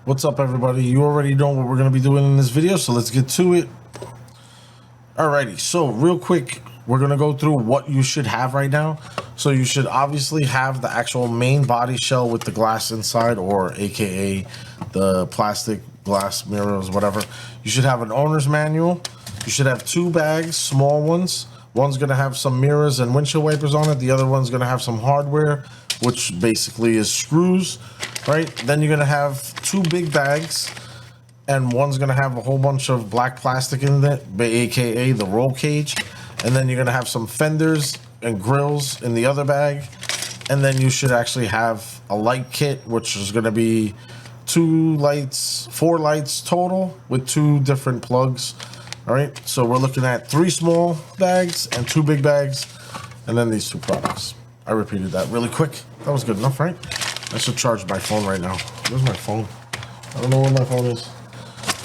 What's up, everybody? You already know what we're going to be doing in this video, so let's get to it. Alrighty, so real quick, we're going to go through what you should have right now. So you should obviously have the actual main body shell with the glass inside, or aka the plastic glass mirrors, whatever. You should have an owner's manual. You should have two bags, small ones. One's going to have some mirrors and windshield wipers on it. The other one's going to have some hardware, which basically is screws, right? Then you're going to have two big bags, and one's going to have a whole bunch of black plastic in it, aka the roll cage. And then you're going to have some fenders and grills in the other bag. And then you should actually have a light kit, which is going to be four lights total with two different plugs. All right, so we're looking at 3 small bags and 2 big bags, and then these 2 products. I repeated that really quick. That was good enough, right? I should charge my phone right now. Where's my phone? I don't know where my phone is.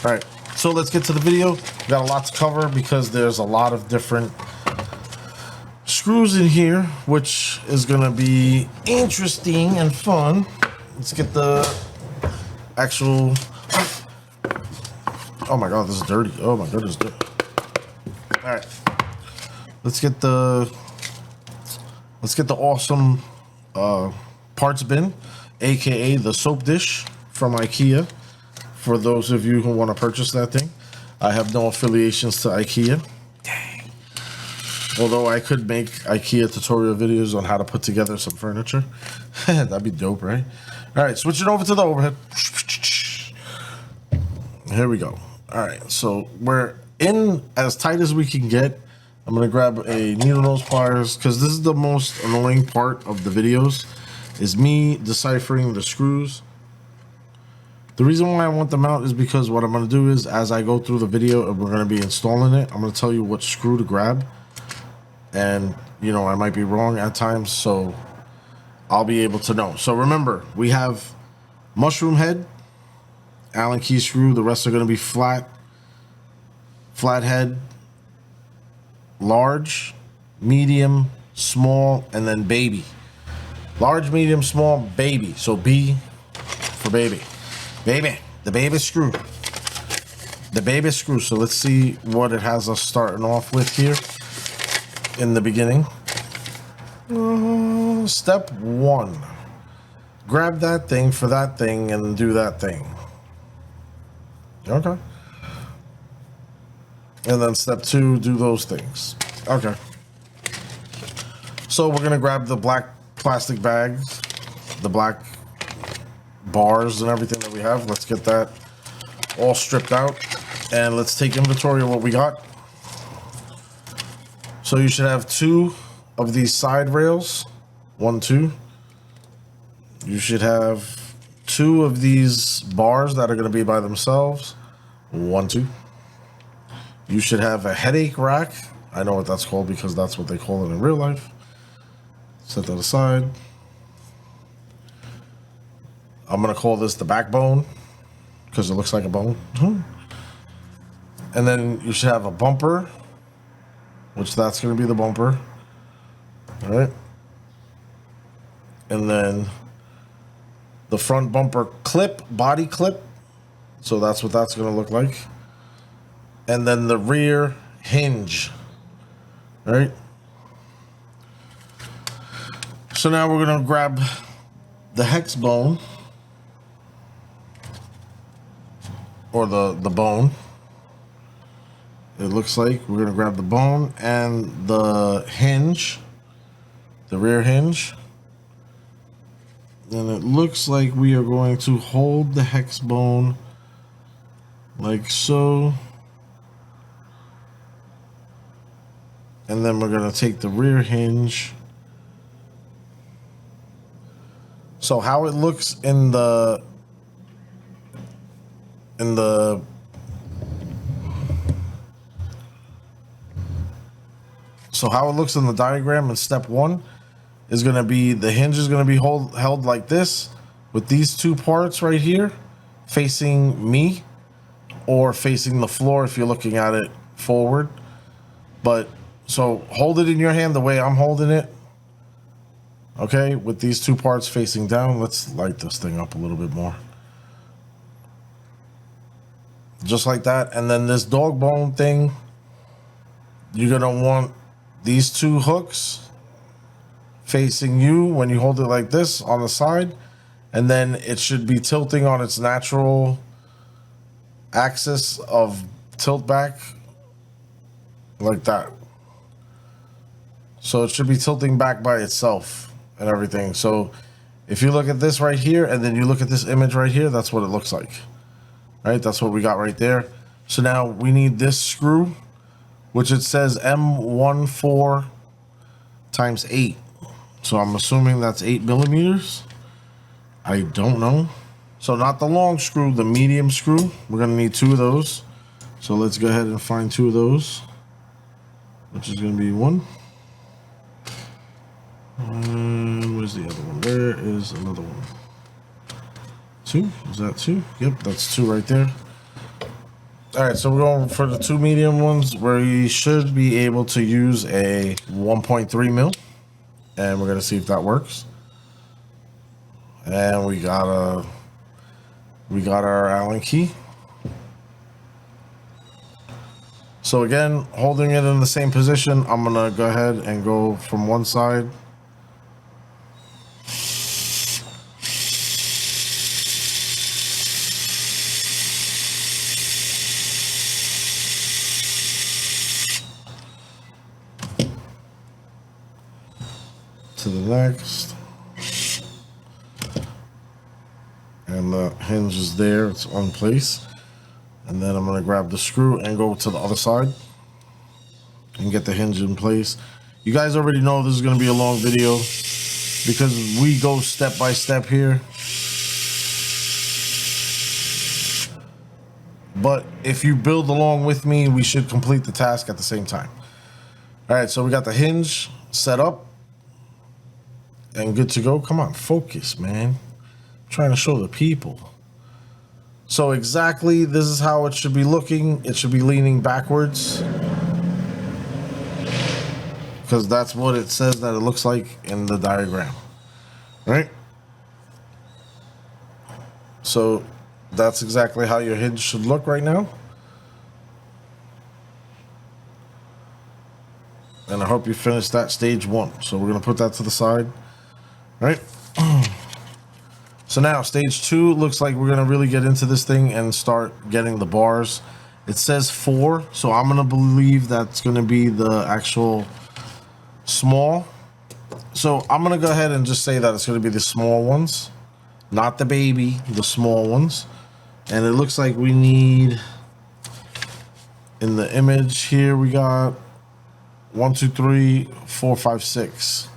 All right, so let's get to the video. We got a lot to cover because there's a lot of different screws in here, which is gonna be interesting and fun. Let's get the actual... Oh my god, this is dirty. Oh my goodness. All right, let's get the awesome parts bin, aka the soap dish from IKEA. For those of you who want to purchase that thing, I have no affiliations to IKEA. Dang. Although I could make IKEA tutorial videos on how to put together some furniture. That'd be dope, right? All right, switching over to the overhead. Here we go. All right, so we're in as tight as we can get. I'm gonna grab a needle nose pliers because this is the most annoying part of the videos, is me deciphering the screws. The reason why I want them out is because what I'm gonna do is, as I go through the video and we're gonna be installing it, I'm gonna tell you what screw to grab, and you know, I might be wrong at times, so I'll be able to know. So remember, we have mushroom head, Allen key screw. The rest are going to be flat head, large, medium, small, and then baby. Large, medium, small, baby. So B for baby. Baby, the baby screw. The baby screw. So let's see what it has us starting off with here in the beginning. Step 1. Grab that thing for that thing and do that thing. Okay. And then step 2, do those things. Okay. So we're going to grab the black plastic bags, the black bars and everything that we have. Let's get that all stripped out, and let's take inventory of what we got. So you should have 2 of these side rails. 1, 2. You should have 2 of these bars that are going to be by themselves. 1, 2. You should have a headache rack. I know what that's called because that's what they call it in real life. Set that aside. I'm going to call this the backbone because it looks like a bone. And then you should have a bumper, which that's going to be the bumper. All right. And then the front bumper clip, body clip. So that's what that's going to look like. And then the rear hinge. All right. So now we're going to grab the hex bone, or the bone. It looks like we're going to grab the bone and the hinge, the rear hinge. And it looks like we are going to hold the hex bone like so. And then we're going to take the rear hinge. So how it looks in the diagram in step 1 is going to be, the hinge is going to be held like this, with these 2 parts right here facing me or facing the floor if you're looking at it forward. But so hold it in your hand the way I'm holding it. Okay, with these 2 parts facing down. Let's light this thing up a little bit more. just like that. And then this dog bone thing, you're gonna want these two hooks facing you when you hold it like this on the side, and then it should be tilting on its natural axis of tilt back like that. So it should be tilting back by itself and everything. So if you look at this right here and then you look at this image right here, that's what it looks like. Right? That's what we got right there. So now we need this screw, which it says M14 times 8. So I'm assuming that's 8 millimeters. I don't know. So not the long screw, the medium screw. We're gonna need 2 of those. So let's go ahead and find 2 of those, which is gonna be 1. Where's the other one? There is another one. 2? Is that 2? Yep, that's 2 right there. All right, so we're going for the 2 medium ones where you should be able to use a 1.3 mil, and we're gonna see if that works. And we got our Allen key. So again, holding it in the same position, I'm gonna go ahead and go from one side. To the next, and the hinge is there, it's on place. And then I'm going to grab the screw and go to the other side and get the hinge in place. You guys already know this is going to be a long video because we go step by step here. But if you build along with me, we should complete the task at the same time. All right, so we got the hinge set up and good to go. Come on, focus, man. I'm trying to show the people. So exactly, this is how it should be looking. It should be leaning backwards, because that's what it says that it looks like in the diagram, right? So that's exactly how your hinge should look right now. And I hope you finished that stage 1. So we're gonna put that to the side, right? So now stage 2 looks like we're gonna really get into this thing and start getting the bars. It says 4, so I'm gonna believe that's gonna be the actual small. So I'm gonna go ahead and just say that it's gonna be the small ones, not the baby, the small ones. And it looks like we need, in the image here, we got 1, 2, 3, 4, 5, 6.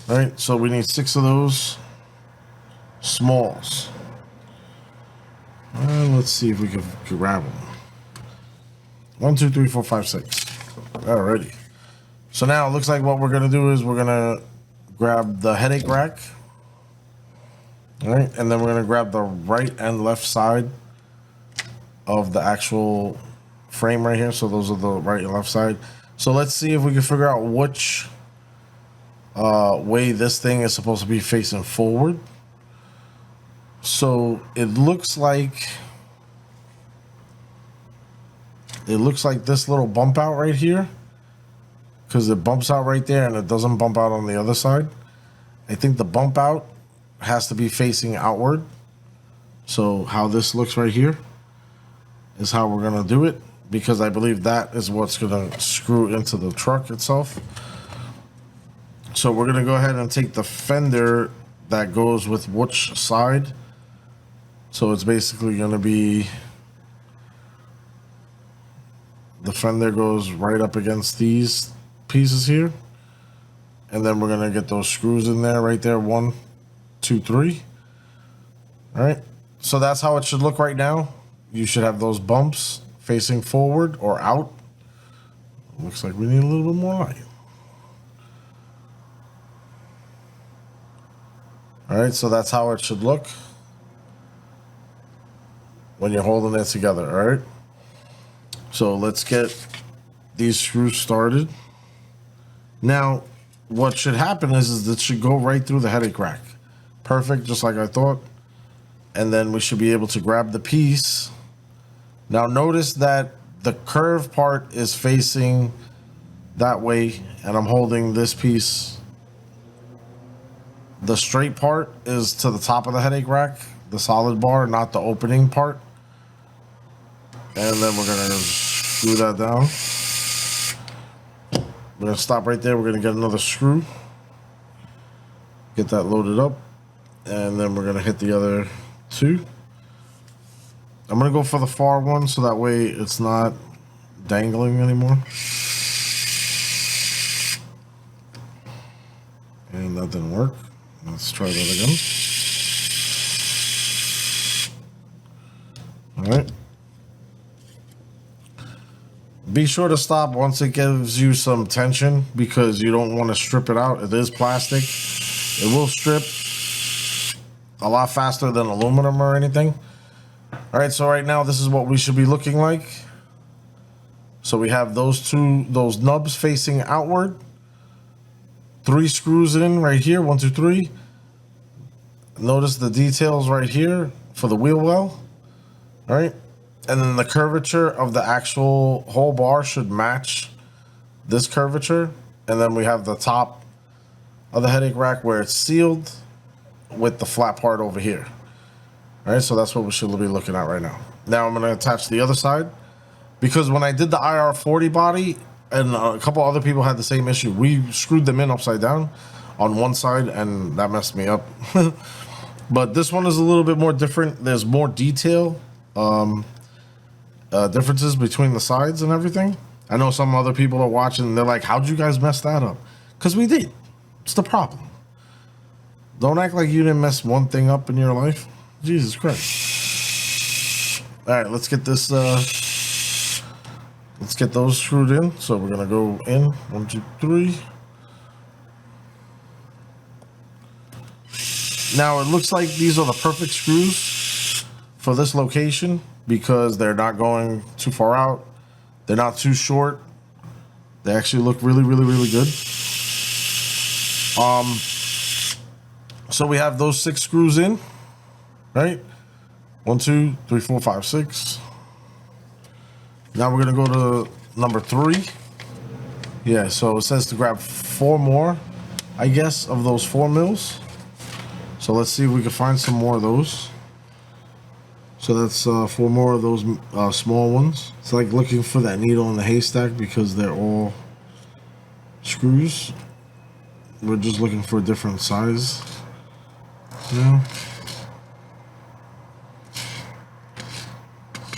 All right, so we need 6 of those smalls. And let's see if we can grab them. 1, 2, 3, 4, 5, 6. Alrighty. So now it looks like what we're gonna do is we're gonna grab the headache rack. All right, and then we're gonna grab the right and left side of the actual frame right here. So those are the right and left side. So let's see if we can figure out which way this thing is supposed to be facing forward. So it looks like this little bump out right here, because it bumps out right there and it doesn't bump out on the other side. I think the bump out has to be facing outward. So how this looks right here is how we're gonna do it, because I believe that is what's gonna screw into the truck itself. So we're gonna go ahead and take the fender that goes with which side. So it's basically gonna be, the fender goes right up against these pieces here. And then we're gonna get those screws in there right there. 1, 2, 3. All right. So that's how it should look right now. You should have those bumps facing forward or out. Looks like we need a little bit more light. All right, so that's how it should look when you're holding it together. All right. So let's get these screws started. Now, what should happen is it should go right through the headache rack. Perfect, just like I thought. And then we should be able to grab the piece Now notice that the curved part is facing that way, and I'm holding this piece. The straight part is to the top of the headache rack, the solid bar, not the opening part. And then we're gonna screw that down. We're gonna stop right there. We're gonna get another screw, get that loaded up, and then we're gonna hit the other two. I'm gonna go for the far one so that way it's not dangling anymore. And that didn't work. Let's try that again. All right. Be sure to stop once it gives you some tension because you don't want to strip it out. It is plastic. It will strip a lot faster than aluminum or anything. All right, so right now this is what we should be looking like. So we have those nubs facing outward. 3 screws in right here, 1, 2, 3. Notice the details right here for the wheel well. All right. And then the curvature of the actual whole bar should match this curvature. And then we have the top of the headache rack where it's sealed with the flat part over here. All right, so that's what we should be looking at right now. Now I'm gonna attach the other side because when I did the IR40 body and a couple other people had the same issue, we screwed them in upside down on one side and that messed me up. But this one is a little bit more different. There's more detail. Differences between the sides and everything. I know some other people are watching and they're like, how'd you guys mess that up? Because we did. It's the problem. Don't act like you didn't mess one thing up in your life. Jesus Christ. All right, let's get this, let's get those screwed in. So we're going to go in, 1, 2, 3. Now it looks like these are the perfect screws for this location because they're not going too far out. They're not too short. They actually look really, really, really good. So we have those 6 screws in, right? 1, 2, 3, 4, 5, 6. Now we're gonna go to number 3. Yeah, so it says to grab 4 more, I guess, of those 4 mils. So let's see if we can find some more of those. So that's 4 more of those small ones. It's like looking for that needle in the haystack because they're all screws. We're just looking for a different size. Yeah.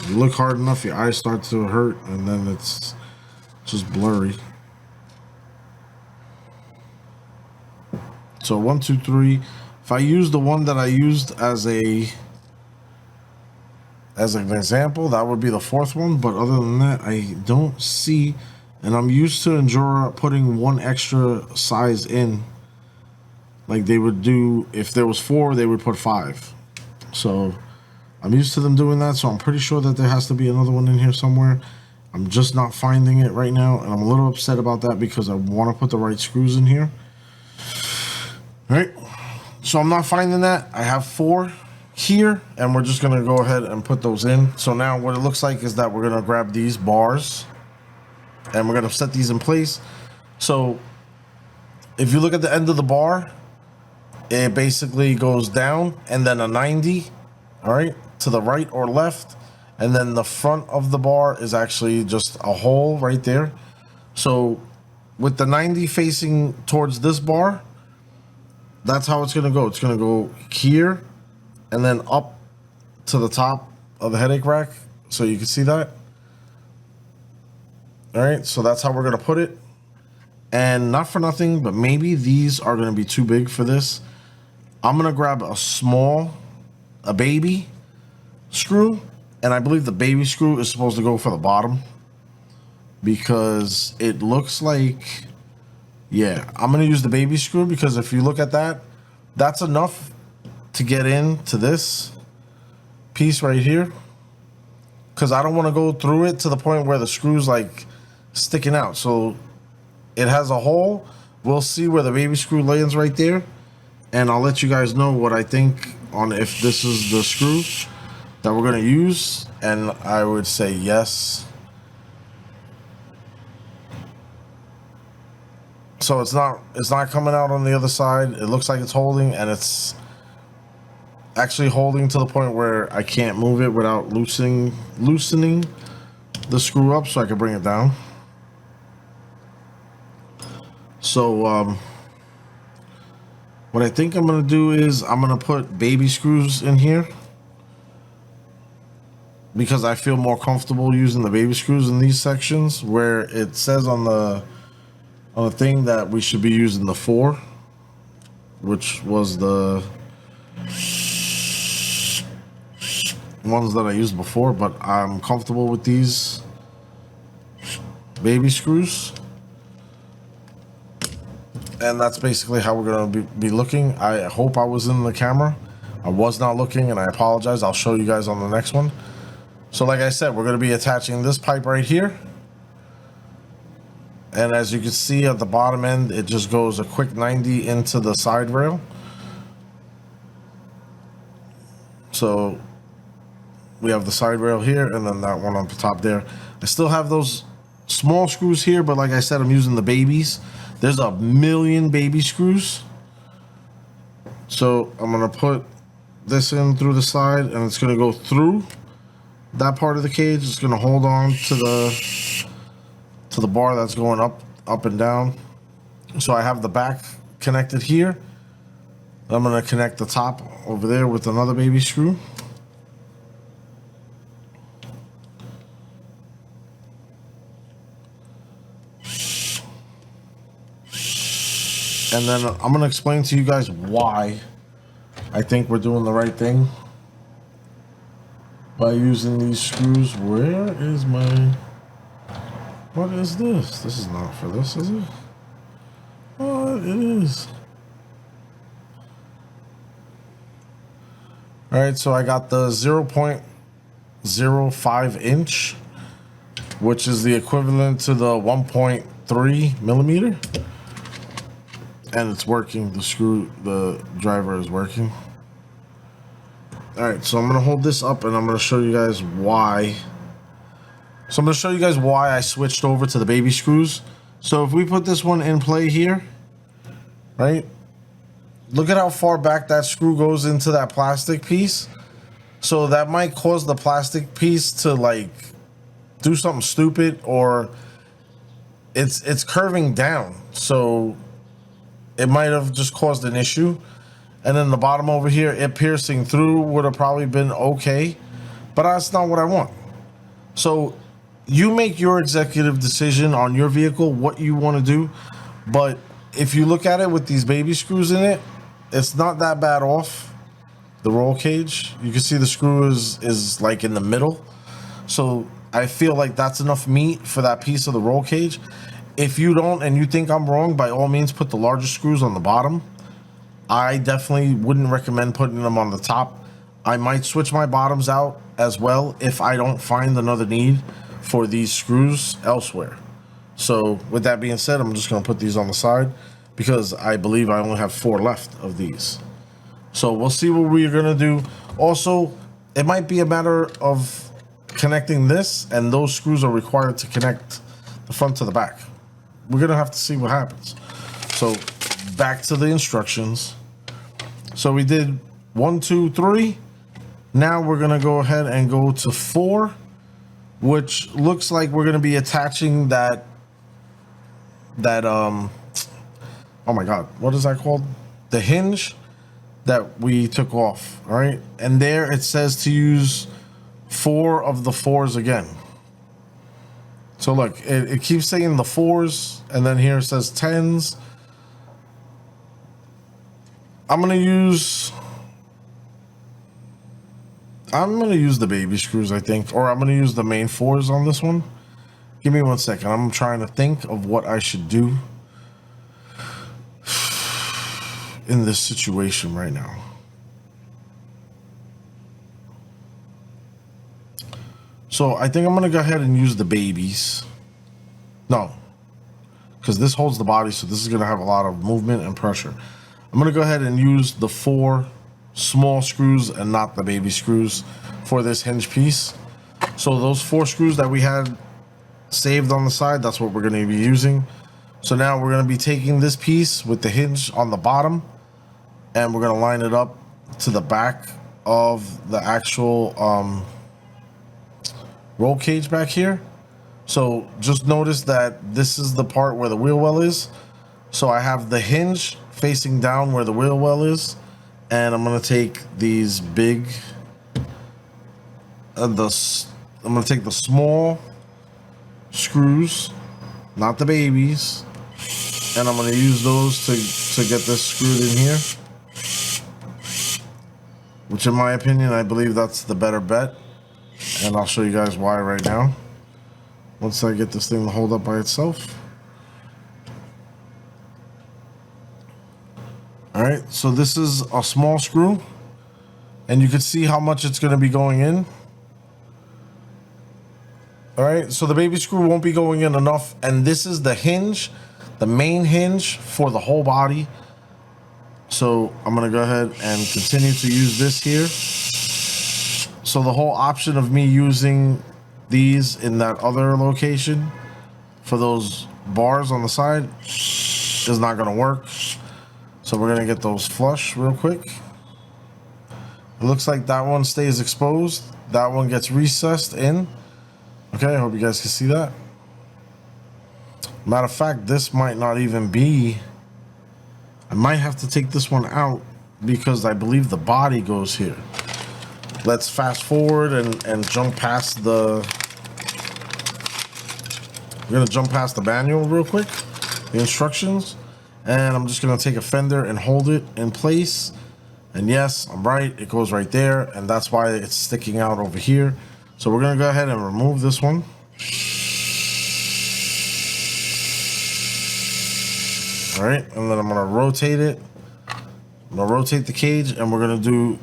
You look hard enough, your eyes start to hurt, and then it's just blurry. So 1, 2, 3. If I use the one that I used as an example, that would be the 4th one. But other than that, I don't see. And I'm used to INJORA putting 1 extra size in. Like they would do, if there was 4, they would put 5. So I'm used to them doing that. So I'm pretty sure that there has to be another one in here somewhere. I'm just not finding it right now. And I'm a little upset about that because I want to put the right screws in here. All right. So I'm not finding that. I have 4 here and we're just going to go ahead and put those in. So now what it looks like is that we're going to grab these bars and we're going to set these in place. So if you look at the end of the bar, it basically goes down and then a 90, all right, to the right or left. And then the front of the bar is actually just a hole right there. So with the 90 facing towards this bar, that's how it's going to go. It's going to go here and then up to the top of the headache rack. So you can see that. All right, so that's how we're going to put it. And not for nothing, but maybe these are going to be too big for this. I'm going to grab a baby screw. And I believe the baby screw is supposed to go for the bottom. Because it looks like, yeah, I'm going to use the baby screw because if you look at that, that's enough to get into this piece right here. Because I don't want to go through it to the point where the screw's like sticking out. So it has a hole. We'll see where the baby screw lands right there. And I'll let you guys know what I think on if this is the screw. that we're going to use, and I would say yes. So it's not coming out on the other side. It looks like it's holding, and it's actually holding to the point where I can't move it without loosening the screw up so I can bring it down. So what I think I'm going to do is I'm going to put baby screws in here because I feel more comfortable using the baby screws in these sections where it says on the thing that we should be using the 4, which was the ones that I used before, but I'm comfortable with these baby screws. And that's basically how we're going to be looking. I hope I was in the camera. I was not looking, and I apologize. I'll show you guys on the next one. So like I said, we're going to be attaching this pipe right here. And as you can see at the bottom end, it just goes a quick 90 into the side rail. So we have the side rail here, and then that one on the top there. I still have those small screws here, but like I said, I'm using the babies. There's a million baby screws. So I'm going to put this in through the side, and it's going to go through that part of the cage. It's going to hold on to the bar that's going up and down. So I have the back connected here. I'm going to connect the top over there with another baby screw. And then I'm going to explain to you guys why I think we're doing the right thing by using these screws. Where is my... What is this? This is not for this, is it? Oh, it is. All right, so I got the 0.05 inch, which is the equivalent to the 1.3 millimeter. And it's working. The driver is working. All right, so I'm gonna hold this up, and I'm gonna show you guys why. So I'm gonna show you guys why I switched over to the baby screws. So if we put this one in play here, right? Look at how far back that screw goes into that plastic piece. So that might cause the plastic piece to like do something stupid, or it's curving down. So it might have just caused an issue. And then the bottom over here, it piercing through would have probably been okay, but that's not what I want. So you make your executive decision on your vehicle, what you want to do. But if you look at it with these baby screws in it, it's not that bad off the roll cage. You can see the screw is like in the middle. So I feel like that's enough meat for that piece of the roll cage. If you don't, and you think I'm wrong, by all means put the larger screws on the bottom. I definitely wouldn't recommend putting them on the top. I might switch my bottoms out as well if I don't find another need for these screws elsewhere. So with that being said, I'm just going to put these on the side because I believe I only have 4 left of these. So we'll see what we're going to do. Also, it might be a matter of connecting this, and those screws are required to connect the front to the back. We're going to have to see what happens. So back to the instructions. So we did 1, 2, 3. Now we're going to go ahead and go to 4, which looks like we're going to be attaching that oh my God, what is that called? The hinge that we took off. All right. And there it says to use 4 of the 4s again. So look, it keeps saying the 4s, and then here it says 10s. I'm gonna use the baby screws, I think, or I'm gonna use the main 4s on this one. Give me 1 second. I'm trying to think of what I should do in this situation right now. So I think I'm gonna go ahead and use the babies. No, because this holds the body, so this is gonna have a lot of movement and pressure. I'm gonna go ahead and use the 4 small screws and not the baby screws for this hinge piece. So those 4 screws that we had saved on the side, that's what we're going to be using. So now we're going to be taking this piece with the hinge on the bottom, and we're going to line it up to the back of the actual roll cage back here. So just notice that this is the part where the wheel well is. So I have the hinge facing down where the wheel well is, and I'm going to take these big I'm going to take the small screws, not the babies, and I'm going to use those to get this screwed in here, which in my opinion, I believe that's the better bet, and I'll show you guys why right now once I get this thing to hold up by itself. Alright, so this is a small screw, and you can see how much it's going to be going in. Alright, so the baby screw won't be going in enough, and this is the hinge, the main hinge for the whole body. So I'm going to go ahead and continue to use this here. So the whole option of me using these in that other location for those bars on the side is not going to work. So we're going to get those flush real quick. It looks like that one stays exposed. That one gets recessed in. Okay, I hope you guys can see that. Matter of fact, this might not even be... I might have to take this one out because I believe the body goes here. Let's fast forward and jump past the... We're going to jump past the manual real quick, the instructions. And I'm just going to take a fender and hold it in place. And yes, I'm right, it goes right there. And that's why it's sticking out over here. So we're going to go ahead and remove this one. All right, and then I'm going to rotate it. I'm going to rotate the cage, and we're going to do...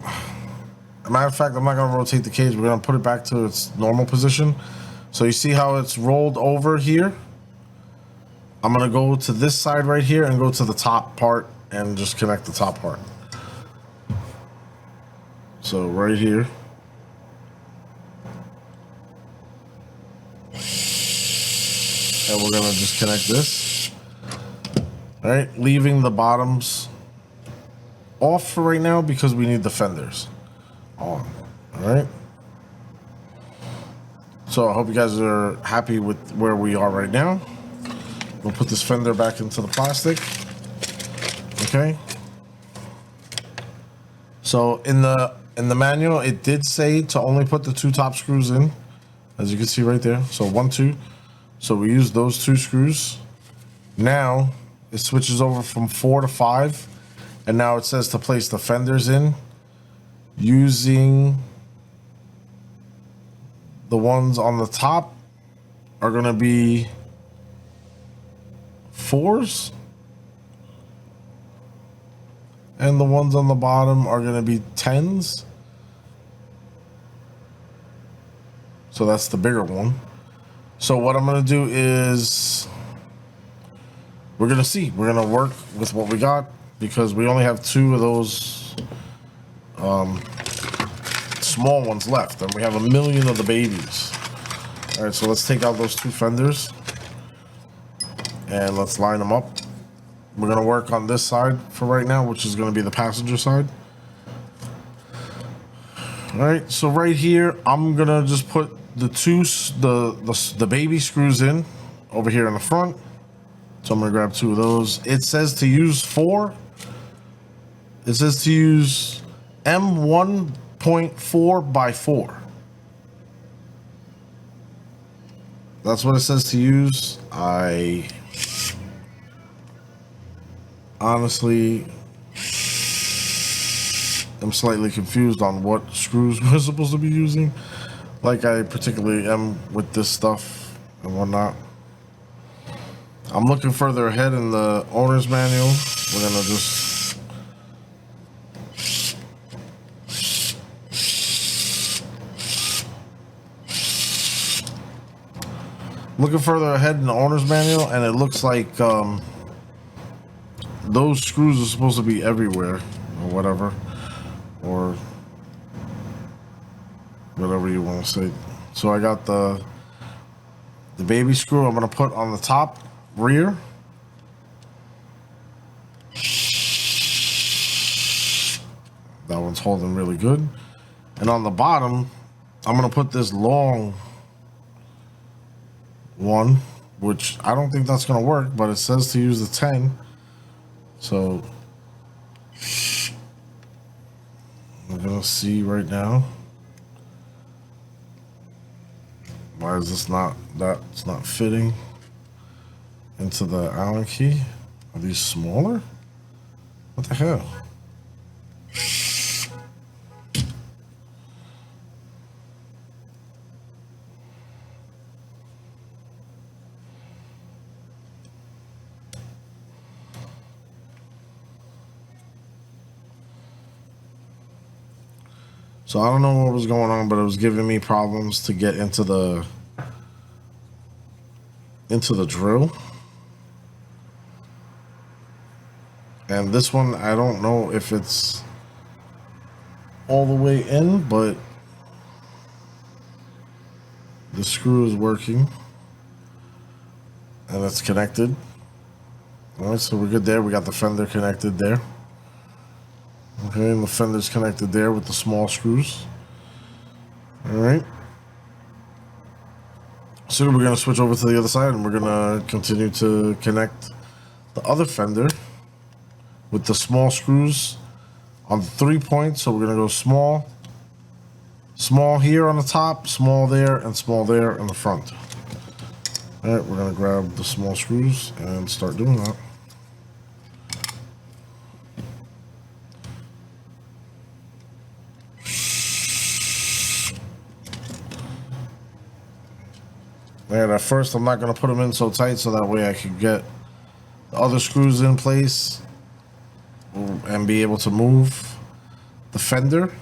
As a matter of fact, I'm not going to rotate the cage. We're going to put it back to its normal position. So you see how it's rolled over here? I'm going to go to this side right here and go to the top part and just connect the top part. So right here. And we're going to just connect this. All right, leaving the bottoms off for right now because we need the fenders on. All right. So I hope you guys are happy with where we are right now. We'll put this fender back into the plastic. Okay. So in the manual, it did say to only put the 2 top screws in, as you can see right there. So 1, 2. So we use those 2 screws. Now it switches over from 4 to 5, and now it says to place the fenders in using the ones on the top are going to be 4s, and the ones on the bottom are going to be 10s. So that's the bigger one. So what I'm going to do is we're going to see. We're going to work with what we got because we only have 2 of those small ones left, and we have 1 million of the babies. All right, so let's take out those 2 fenders and let's line them up. We're going to work on this side for right now, which is going to be the passenger side. All right, so right here, I'm going to just put the baby screws in over here in the front. So I'm going to grab 2 of those. It says to use 4. It says to use M1.4 by 4. That's what it says to use. I honestly am slightly confused on what screws we're supposed to be using, like I particularly am with this stuff and whatnot. I'm looking further ahead in the owner's manual. We're gonna just looking further ahead in the owner's manual, and it looks like those screws are supposed to be everywhere or whatever, or whatever you want to say. So I got the baby screw I'm going to put on the top rear. That one's holding really good. And on the bottom, I'm going to put this long one, which I don't think that's going to work, but it says to use the 10. So we're going to see right now. Why is this not, that's not fitting into the Allen key? Are these smaller? What the hell? So I don't know what was going on, but it was giving me problems to get into the drill. And this one, I don't know if it's all the way in, but the screw is working and it's connected. All right, so we're good there. We got the fender connected there. Okay, and the fender's connected there with the small screws. All right. So we're gonna switch over to the other side and we're gonna continue to connect the other fender with the small screws on 3 points. So we're gonna go small, small here on the top, small there, and small there in the front. All right, we're gonna grab the small screws and start doing that. And at first I'm not going to put them in so tight so that way I can get the other screws in place and be able to move the fender.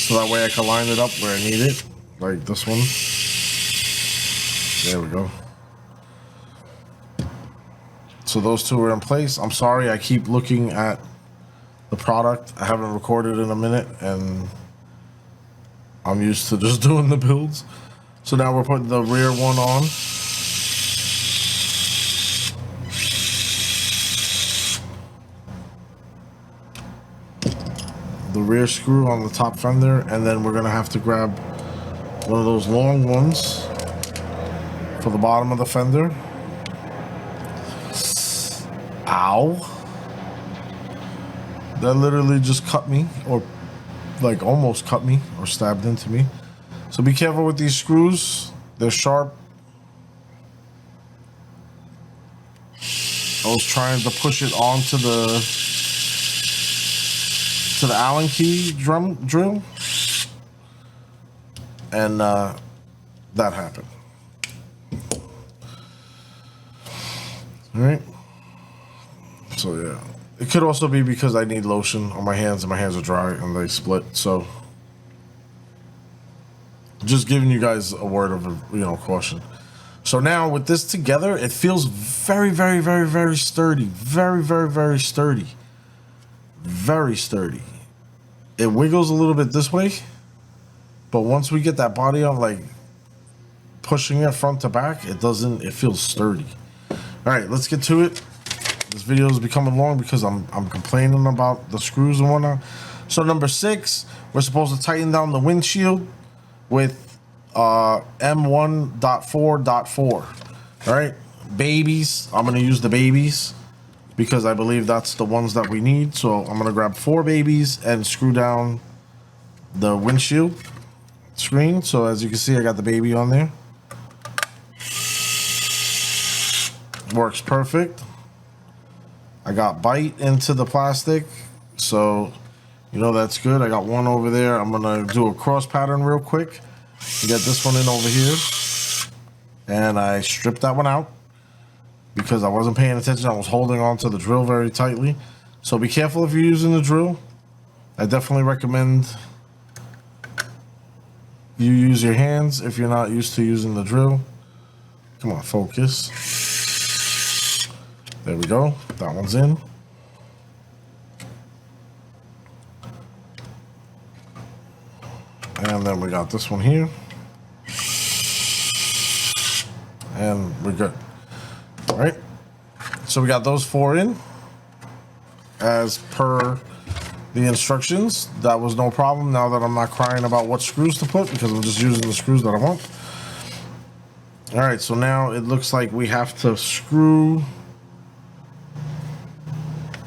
So that way I can line it up where I need it, like this one. There we go. So those two are in place. I'm sorry, I keep looking at the product. I haven't recorded in a minute and I'm used to just doing the builds. So now we're putting the rear one on. The rear screw on the top fender, and then we're gonna have to grab one of those long ones for the bottom of the fender. Ow. That literally just cut me, or like almost cut me, or stabbed into me. So be careful with these screws. They're sharp. I was trying to push it onto the Allen key drill, and that happened. All right. So yeah, it could also be because I need lotion on my hands and my hands are dry and they split. So just giving you guys a word of caution. So now with this together, it feels very, very, very, very sturdy. Very, very, very sturdy. Very sturdy. It wiggles a little bit this way, but once we get that body on, like pushing it front to back, it feels sturdy. All right, let's get to it. This video is becoming long because I'm complaining about the screws and whatnot. So number 6, we're supposed to tighten down the windshield with M1.4.4. All right, babies. I'm gonna use the babies because I believe that's the ones that we need. So I'm gonna grab 4 babies and screw down the windshield screen. So as you can see, I got the baby on there. Works perfect. I got bite into the plastic, so that's good. I got one over there. I'm gonna do a cross pattern real quick to get this one in over here, and I stripped that one out because I wasn't paying attention. I was holding on to the drill very tightly. So be careful if you're using the drill. I definitely recommend you use your hands if you're not used to using the drill. Come on, focus. There we go. That one's in. And then we got this one here. And we're good. All right. So we got those 4 in as per the instructions. That was no problem. Now that I'm not crying about what screws to put because I'm just using the screws that I want. All right. So now it looks like we have to screw.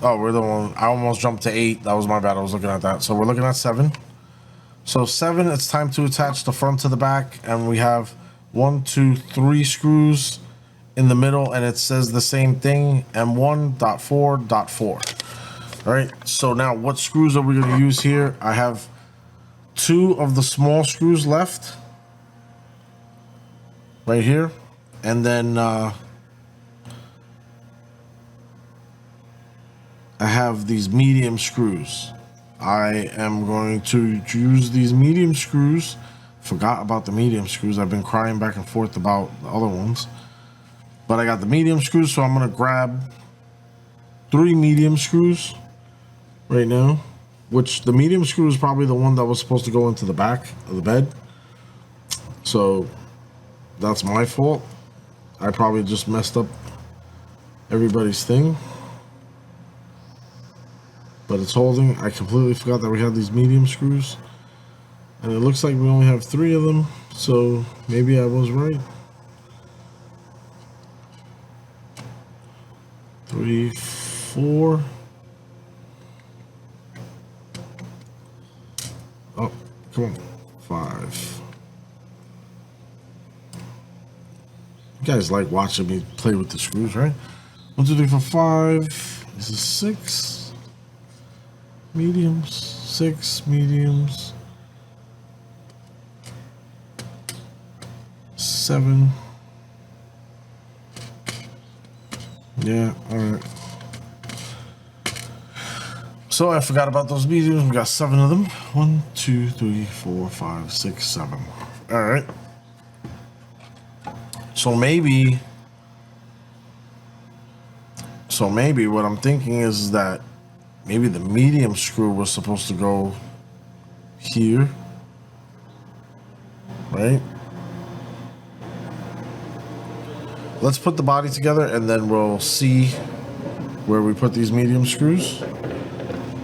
Oh, we're the one. I almost jumped to 8. That was my bad. I was looking at that. So we're looking at 7. So 7, it's time to attach the front to the back. And we have 1, 2, 3 screws in the middle. And it says the same thing, M1.4.4. All right. So now what screws are we going to use here? I have 2 of the small screws left. Right here. And then I have these medium screws. I am going to use these medium screws. Forgot about the medium screws. I've been crying back and forth about the other ones. But I got the medium screws, so I'm going to grab 3 medium screws right now. Which the medium screw is probably the one that was supposed to go into the back of the bed. So that's my fault. I probably just messed up everybody's thing. But it's holding. I completely forgot that we had these medium screws. And it looks like we only have 3 of them. So maybe I was right. 3, 4. Oh, come on. 5. You guys like watching me play with the screws, right? 1, 2, 3, 4, 5. This is 6. Mediums, 6 mediums, 7. Yeah, all right. So I forgot about those mediums. We got 7 of them. 1, 2, 3, 4, 5, 6, 7. All right. So maybe what I'm thinking is that maybe the medium screw was supposed to go here, right? Let's put the body together and then we'll see where we put these medium screws.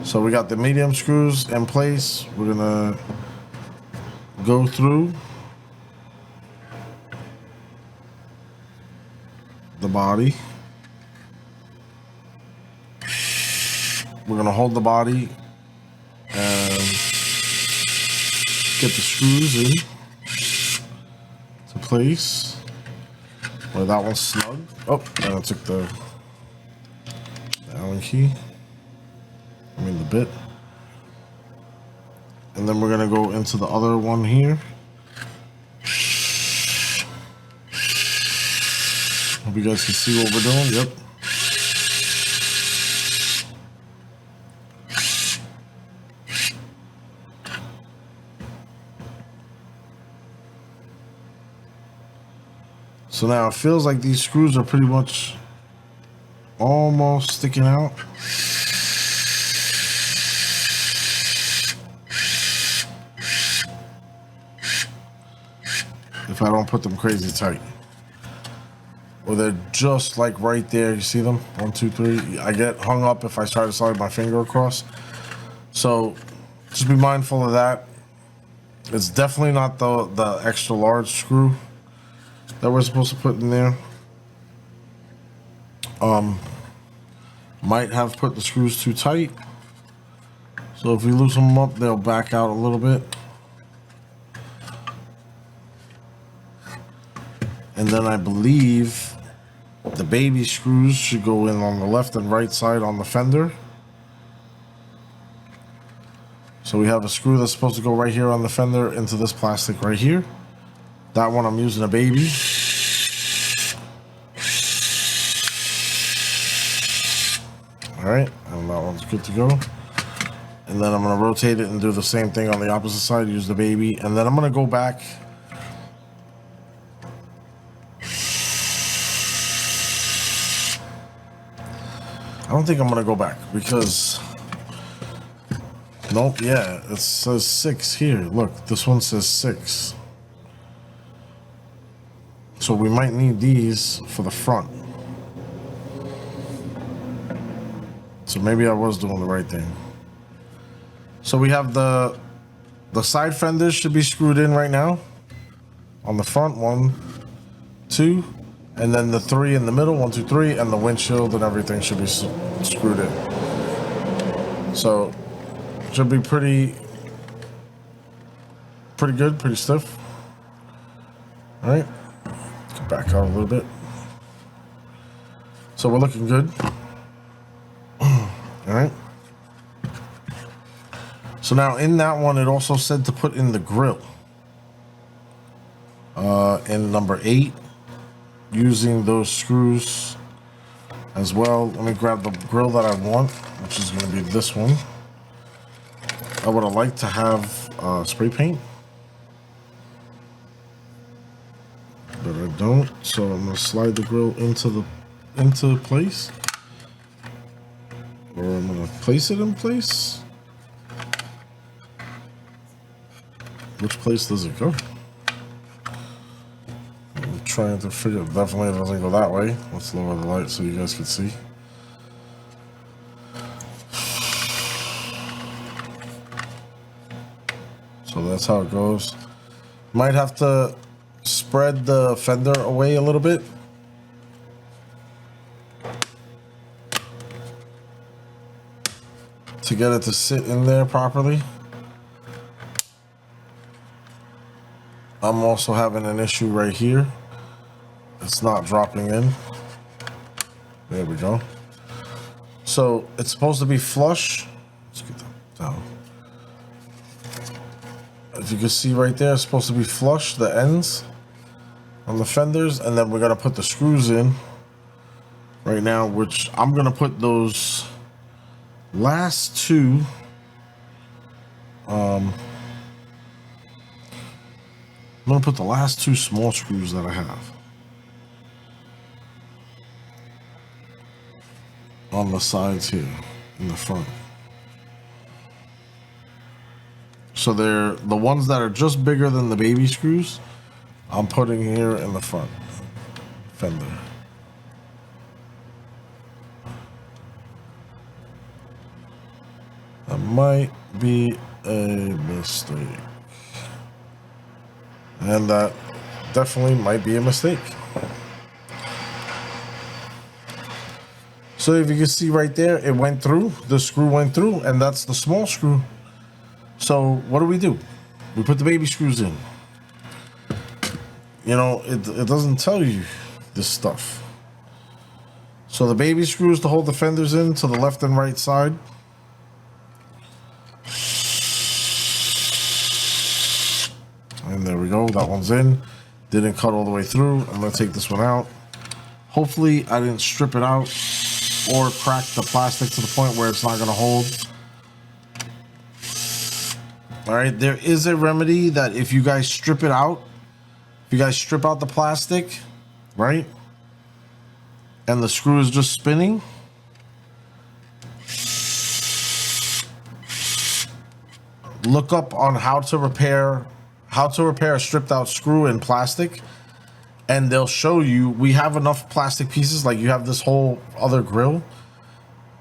So we got the medium screws in place. We're gonna go through the body. We're gonna hold the body and get the screws in to place. Where that one's snug. Oh, and I took the Allen key. I mean the bit. And then we're gonna go into the other one here. Hope you guys can see what we're doing. Yep. So now it feels like these screws are pretty much almost sticking out. If I don't put them crazy tight. Or they're just like right there. You see them? 1, 2, 3. I get hung up if I try to slide my finger across. So just be mindful of that. It's definitely not the extra large screw that we're supposed to put in there. Might have put the screws too tight. So if we loosen them up, they'll back out a little bit. And then I believe the baby screws should go in on the left and right side on the fender. So we have a screw that's supposed to go right here on the fender into this plastic right here. That one I'm using a baby. All right, and that one's good to go. And then I'm gonna rotate it and do the same thing on the opposite side, use the baby. And then I'm gonna go back don't think I'm gonna go back because nope, yeah, it says 6 here. Look, this one says 6. So we might need these for the front. So maybe I was doing the right thing. So we have the side fenders should be screwed in right now. On the front, 1, 2, and then the 3 in the middle, 1, 2, 3, and the windshield and everything should be screwed in. So should be pretty good, pretty stiff. All right, back out a little bit. So we're looking good. All right. So now in that one, it also said to put in the grill. In number 8, using those screws as well. Let me grab the grill that I want, which is going to be this one. I would have liked to have spray paint, but I don't. So I'm going to slide the grill into place, or I'm going to place it in place. Which place does it go? I'm trying to figure. Definitely it doesn't go that way. Let's lower the light so you guys can see. So that's how it goes. Might have to spread the fender away a little bit. To get it to sit in there properly. I'm also having an issue right here. It's not dropping in. There we go. So it's supposed to be flush. Let's get that down. As you can see right there, it's supposed to be flush, the ends on the fenders, and then we're gonna put the screws in right now, which I'm gonna put those last 2 I'm going to put the last 2 small screws that I have on the sides here in the front. So they're the ones that are just bigger than the baby screws. I'm putting here in the front fender. That might be a mistake. And that definitely might be a mistake. So if you can see right there, it went through, the screw went through, and that's the small screw. So what do? We put the baby screws in. You know, it doesn't tell you this stuff. So the baby screws to hold the fenders in to the left and right side. And there we go, that one's in. Didn't cut all the way through. I'm gonna take this one out. Hopefully I didn't strip it out or crack the plastic to the point where it's not gonna hold. All right, there is a remedy that if you guys strip it out, if you guys strip out the plastic, right? And the screw is just spinning. Look up on how to repair a stripped out screw in plastic, and they'll show you. We have enough plastic pieces, like you have this whole other grill.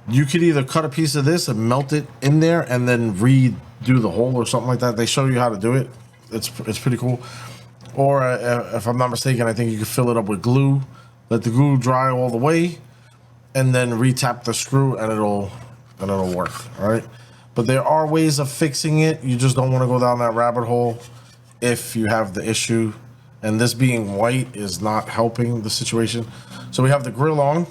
You could either cut a piece of this and melt it in there and then redo the hole or something like that. They show you how to do it. It's pretty cool. Or if I'm not mistaken, I think you can fill it up with glue, let the glue dry all the way, and then retap the screw and it'll work. All right. But there are ways of fixing it. You just don't want to go down that rabbit hole if you have the issue. And this being white is not helping the situation. So we have the grill on.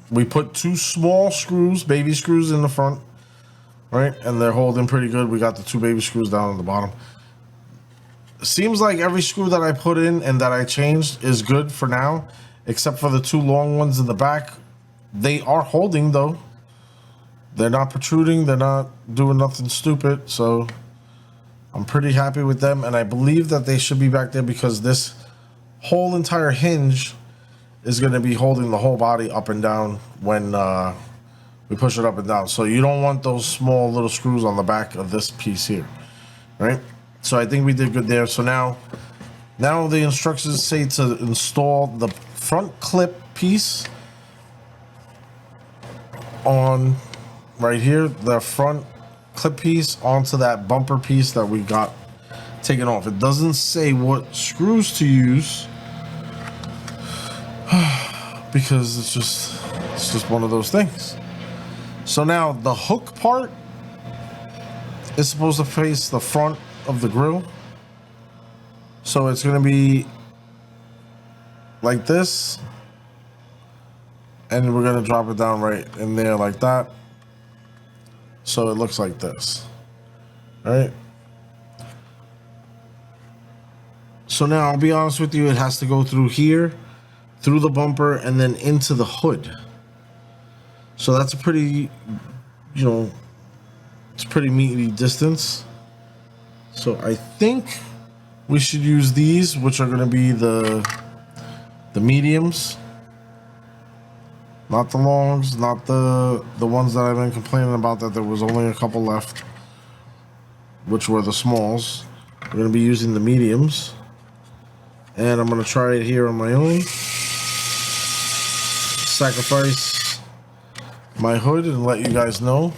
We put 2 small screws, baby screws in the front, right? And they're holding pretty good. We got the 2 baby screws down at the bottom. Seems like every screw that I put in and that I changed is good for now, except for the 2 long ones in the back. They are holding though. They're not protruding. They're not doing nothing stupid. So I'm pretty happy with them. And I believe that they should be back there because this whole entire hinge is going to be holding the whole body up and down when we push it up and down. So you don't want those small little screws on the back of this piece here, right? So I think we did good there. So now the instructions say to install the front clip piece on right here, the front clip piece onto that bumper piece that we got taken off. It doesn't say what screws to use because it's just one of those things. So now the hook part is supposed to face the front of the grill. So it's going to be like this, and we're going to drop it down right in there like that. So it looks like this. All right. So now I'll be honest with you, it has to go through here, through the bumper, and then into the hood. So that's a pretty, you know, it's a pretty meaty distance. So I think we should use these, which are going to be the mediums, not the longs, not the ones that I've been complaining about that there was only a couple left, which were the smalls. We're going to be using the mediums, and I'm going to try it here on my own. Sacrifice my hood and let you guys know.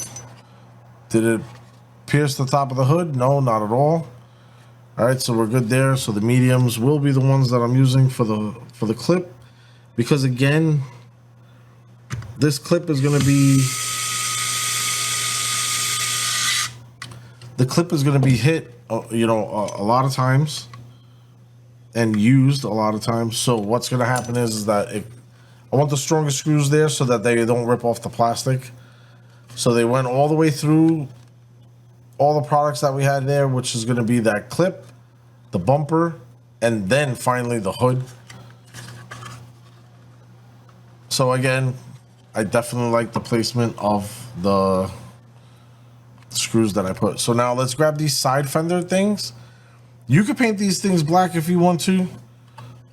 Did it pierce the top of the hood? No, not at all. All right, so we're good there. So the mediums will be the ones that I'm using for the clip, because again, this clip is going to be hit, you know, a lot of times and used a lot of times. So what's going to happen is that I want the strongest screws there so that they don't rip off the plastic. So they went all the way through all the products that we had there, which is going to be that clip, the bumper, and then finally the hood. So again, I definitely like the placement of the screws that I put. So now let's grab these side fender things. You could paint these things black if you want to,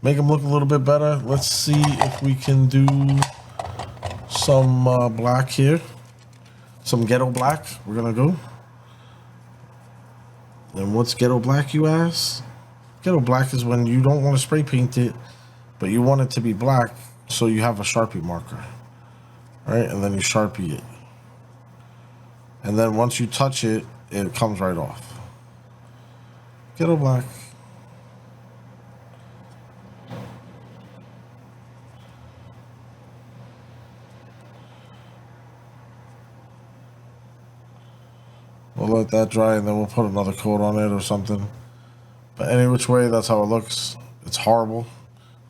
make them look a little bit better. Let's see if we can do some black here, some ghetto black. We're gonna go. And what's ghetto black, you ask? Ghetto black is when you don't want to spray paint it, but you want it to be black, so you have a Sharpie marker, right? And then you Sharpie it. And then once you touch it, it comes right off. Ghetto black. We'll let that dry and then we'll put another coat on it or something. But any which way, that's how it looks. It's horrible.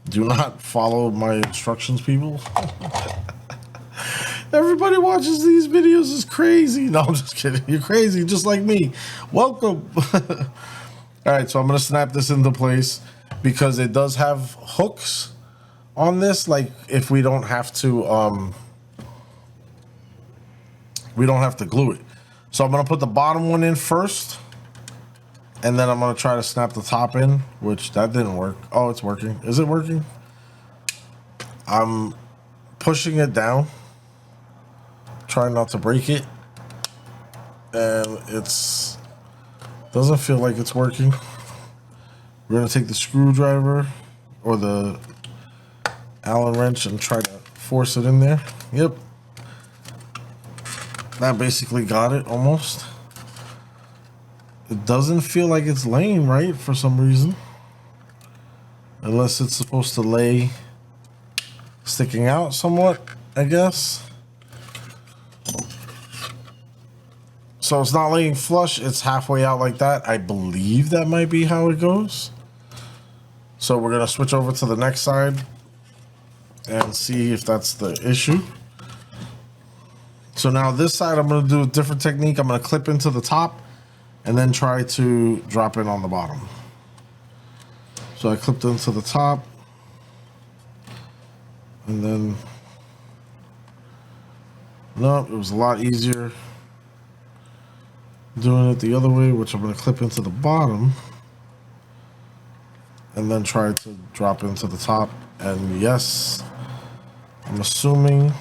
Do not follow my instructions, people. Everybody watches these videos is crazy. No, I'm just kidding. You're crazy, just like me. Welcome. All right, so I'm gonna snap this into place because it does have hooks on this. Like if we don't have to glue it. So I'm gonna put the bottom one in first, and then I'm gonna try to snap the top in, which that didn't work. Oh, it's working. Is it working? I'm pushing it down, trying not to break it, and it's doesn't feel like it's working. We're gonna take the screwdriver or the Allen wrench and try to force it in there. Yep. That basically got it almost. It doesn't feel like it's laying right for some reason. Unless it's supposed to lay sticking out somewhat, I guess. So it's not laying flush, it's halfway out like that. I believe that might be how it goes. So we're gonna switch over to the next side and see if that's the issue. So now this side, I'm going to do a different technique. I'm going to clip into the top and then try to drop in on the bottom. So I clipped into the top and then, no, it was a lot easier doing it the other way, which I'm going to clip into the bottom and then try to drop into the top. And yes, I'm assuming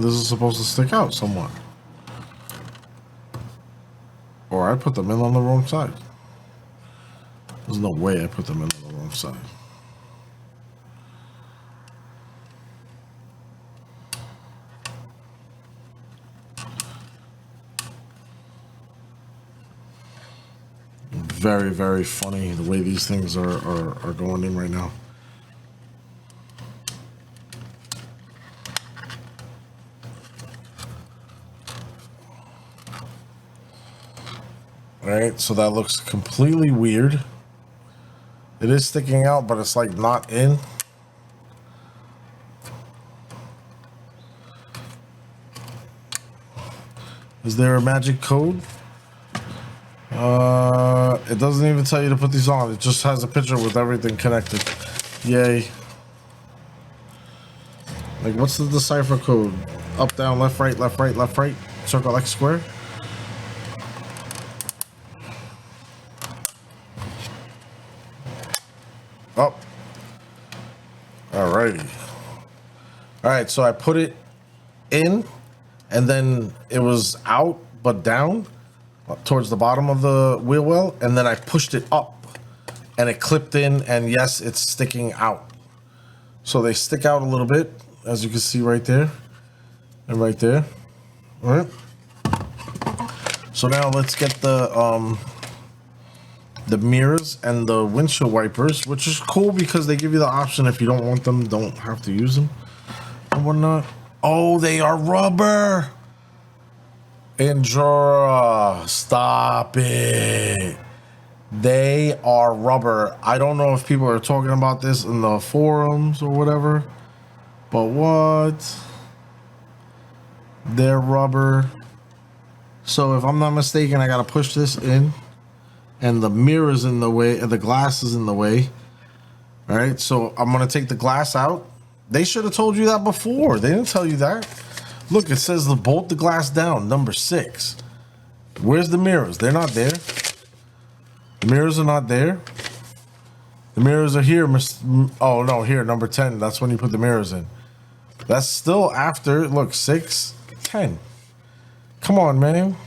this is supposed to stick out somewhat. Or I put them in on the wrong side. There's no way I put them in on the wrong side. Very, very funny the way these things are going in right now. All right, so that looks completely weird. It is sticking out, but it's like not in. Is there a magic code? It doesn't even tell you to put these on. It just has a picture with everything connected. Yay. Like, what's the decipher code? Up, down, left, right, left, right, left, right. Circle, X, square. Oh. Alrighty. Alright, so I put it in, and then it was out, but down towards the bottom of the wheel well, and then I pushed it up, and it clipped in, and yes, it's sticking out. So they stick out a little bit, as you can see right there, and right there. All right. So now let's get the mirrors and the windshield wipers, which is cool because they give you the option if you don't want them, don't have to use them and whatnot. Oh, they are rubber. INJORA, stop it. They are rubber. I don't know if people are talking about this in the forums or whatever, but what? They're rubber. So if I'm not mistaken, I gotta push this in, and the mirror's in the way, and the glass is in the way. All right, so I'm gonna take the glass out. They should have told you that before. They didn't tell you that. Look, it says to bolt the glass down, number 6. Where's the mirrors? They're not there. The mirrors are not there. The mirrors are here. Oh no, here, number 10. That's when you put the mirrors in. That's still after. Look, 6, 10. Come on, man.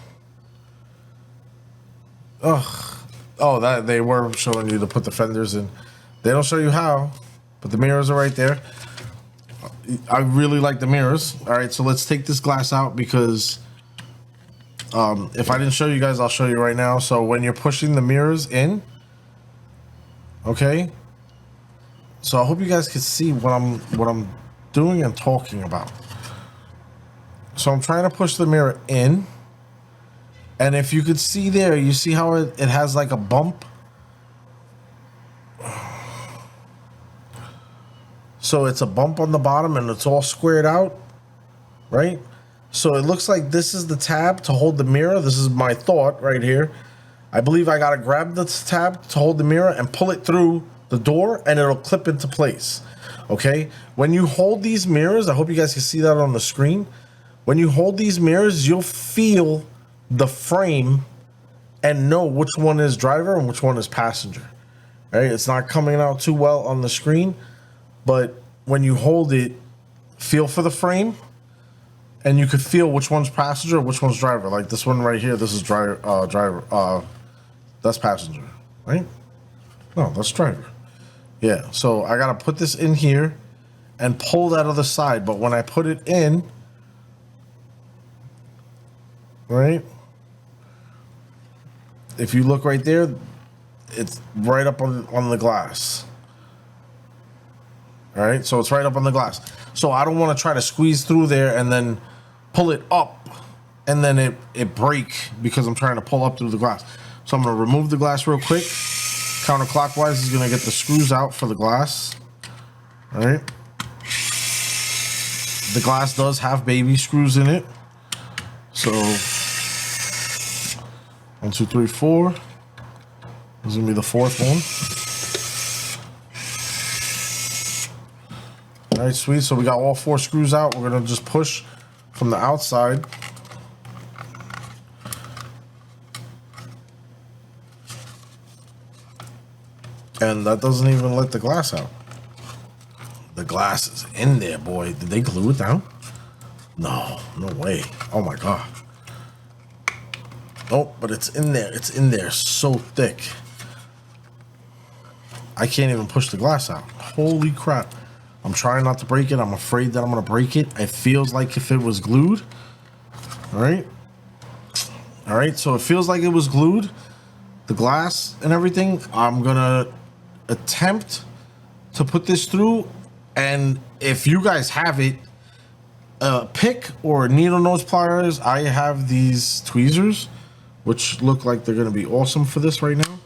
Ugh. Oh, that they were showing you to put the fenders in. They don't show you how, but the mirrors are right there. I really like the mirrors. All right, so let's take this glass out because if I didn't show you guys, I'll show you right now. So when you're pushing the mirrors in, okay. So I hope you guys can see what I'm doing and talking about. So I'm trying to push the mirror in, and if you could see there, you see how it has like a bump. So it's a bump on the bottom and it's all squared out, right? So it looks like this is the tab to hold the mirror. This is my thought right here. I believe I gotta grab the tab to hold the mirror and pull it through the door and it'll clip into place, okay? When you hold these mirrors, I hope you guys can see that on the screen. When you hold these mirrors, you'll feel the frame and know which one is driver and which one is passenger, right? It's not coming out too well on the screen, but when you hold it, feel for the frame, and you could feel which one's passenger, which one's driver. Like this one right here, this is driver. That's passenger, right? No, that's driver. Yeah. So I gotta put this in here and pull that other side. But when I put it in, right? If you look right there, it's right up on the glass. All right, so it's right up on the glass. So I don't want to try to squeeze through there and then pull it up and then it break because I'm trying to pull up through the glass. So I'm going to remove the glass real quick. Counterclockwise is going to get the screws out for the glass. All right. The glass does have baby screws in it. So 1, 2, 3, 4. This is going to be the 4th one. All right, sweet. So we got all 4 screws out. We're gonna just push from the outside. And that doesn't even let the glass out. The glass is in there, boy. Did they glue it down? No, no way. Oh my God. Nope, but it's in there. It's in there so thick. I can't even push the glass out. Holy crap. I'm trying not to break it. I'm afraid that I'm going to break it. It feels like if it was glued. All right. All right. So it feels like it was glued. The glass and everything. I'm going to attempt to put this through. And if you guys have it, pick or needle nose pliers. I have these tweezers, which look like they're going to be awesome for this right now.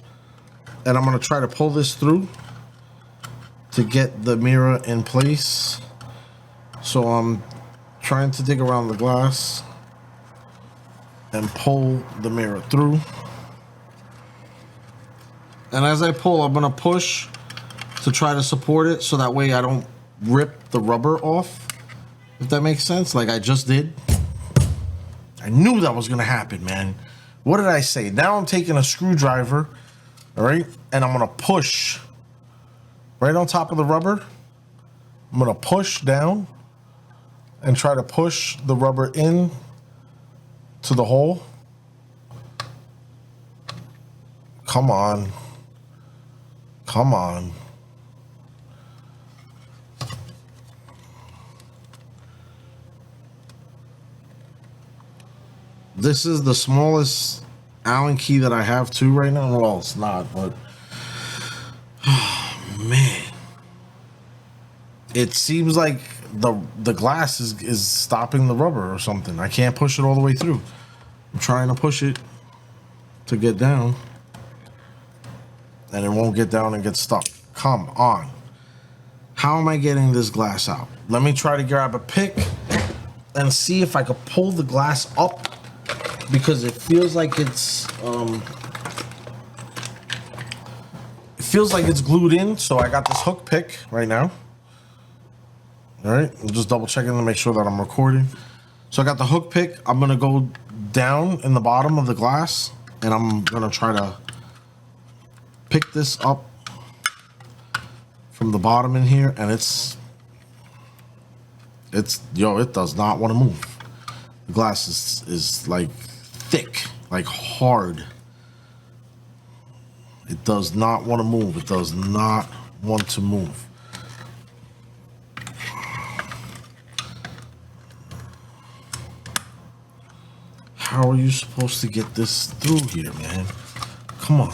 And I'm going to try to pull this through to get the mirror in place. So I'm trying to dig around the glass and pull the mirror through. And as I pull, I'm going to push to try to support it so that way I don't rip the rubber off, if that makes sense, like I just did. I knew that was going to happen, man. What did I say? Now I'm taking a screwdriver, all right, and I'm going to push right on top of the rubber. I'm going to push down and try to push the rubber in to the hole. Come on. Come on. This is the smallest Allen key that I have too right now. Well, it's not, but oh, man. It seems like the glass is stopping the rubber or something. I can't push it all the way through. I'm trying to push it to get down, and it won't get down and get stuck. Come on. How am I getting this glass out? Let me try to grab a pick and see if I could pull the glass up, because it feels like it's glued in. So I got this hook pick right now. All right, I'm just double checking to make sure that I'm recording. So I got the hook pick. I'm gonna go down in the bottom of the glass, and I'm gonna try to pick this up from the bottom in here, and it's yo, it does not want to move. The glass is like thick, like hard. It does not want to move. It does not want to move. How are you supposed to get this through here, man? Come on.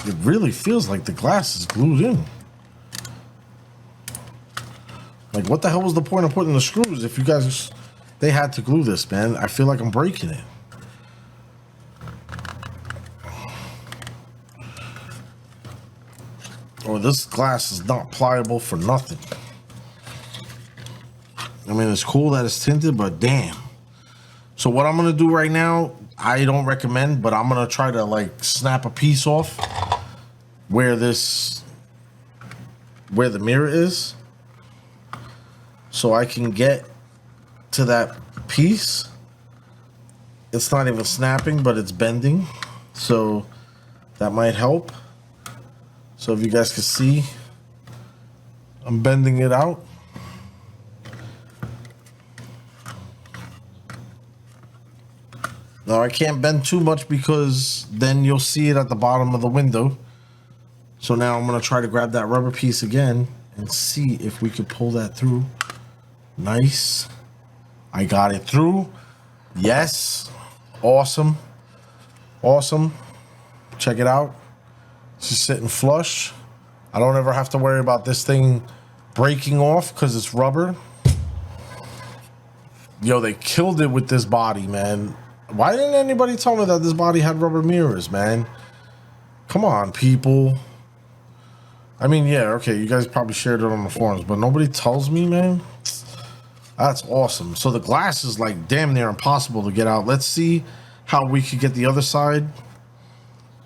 It really feels like the glass is glued in. Like, what the hell was the point of putting the screws if you guys, they had to glue this, man? I feel like I'm breaking it. Or this glass is not pliable for nothing. I mean, it's cool that it's tinted, but damn. So what I'm gonna do right now, I don't recommend, but I'm gonna try to like snap a piece off where the mirror is, so I can get to that piece. It's not even snapping, but it's bending, so that might help. So if you guys can see, I'm bending it out. Now I can't bend too much because then you'll see it at the bottom of the window. So now I'm gonna try to grab that rubber piece again and see if we could pull that through. Nice. I got it through. Yes. Awesome. Awesome. Check it out. It's just sitting flush. I don't ever have to worry about this thing breaking off because it's rubber. Yo, they killed it with this body, man. Why didn't anybody tell me that this body had rubber mirrors, man? Come on, people. I mean, yeah, okay, you guys probably shared it on the forums, but nobody tells me, man. That's awesome. So the glass is like damn near impossible to get out. Let's see how we could get the other side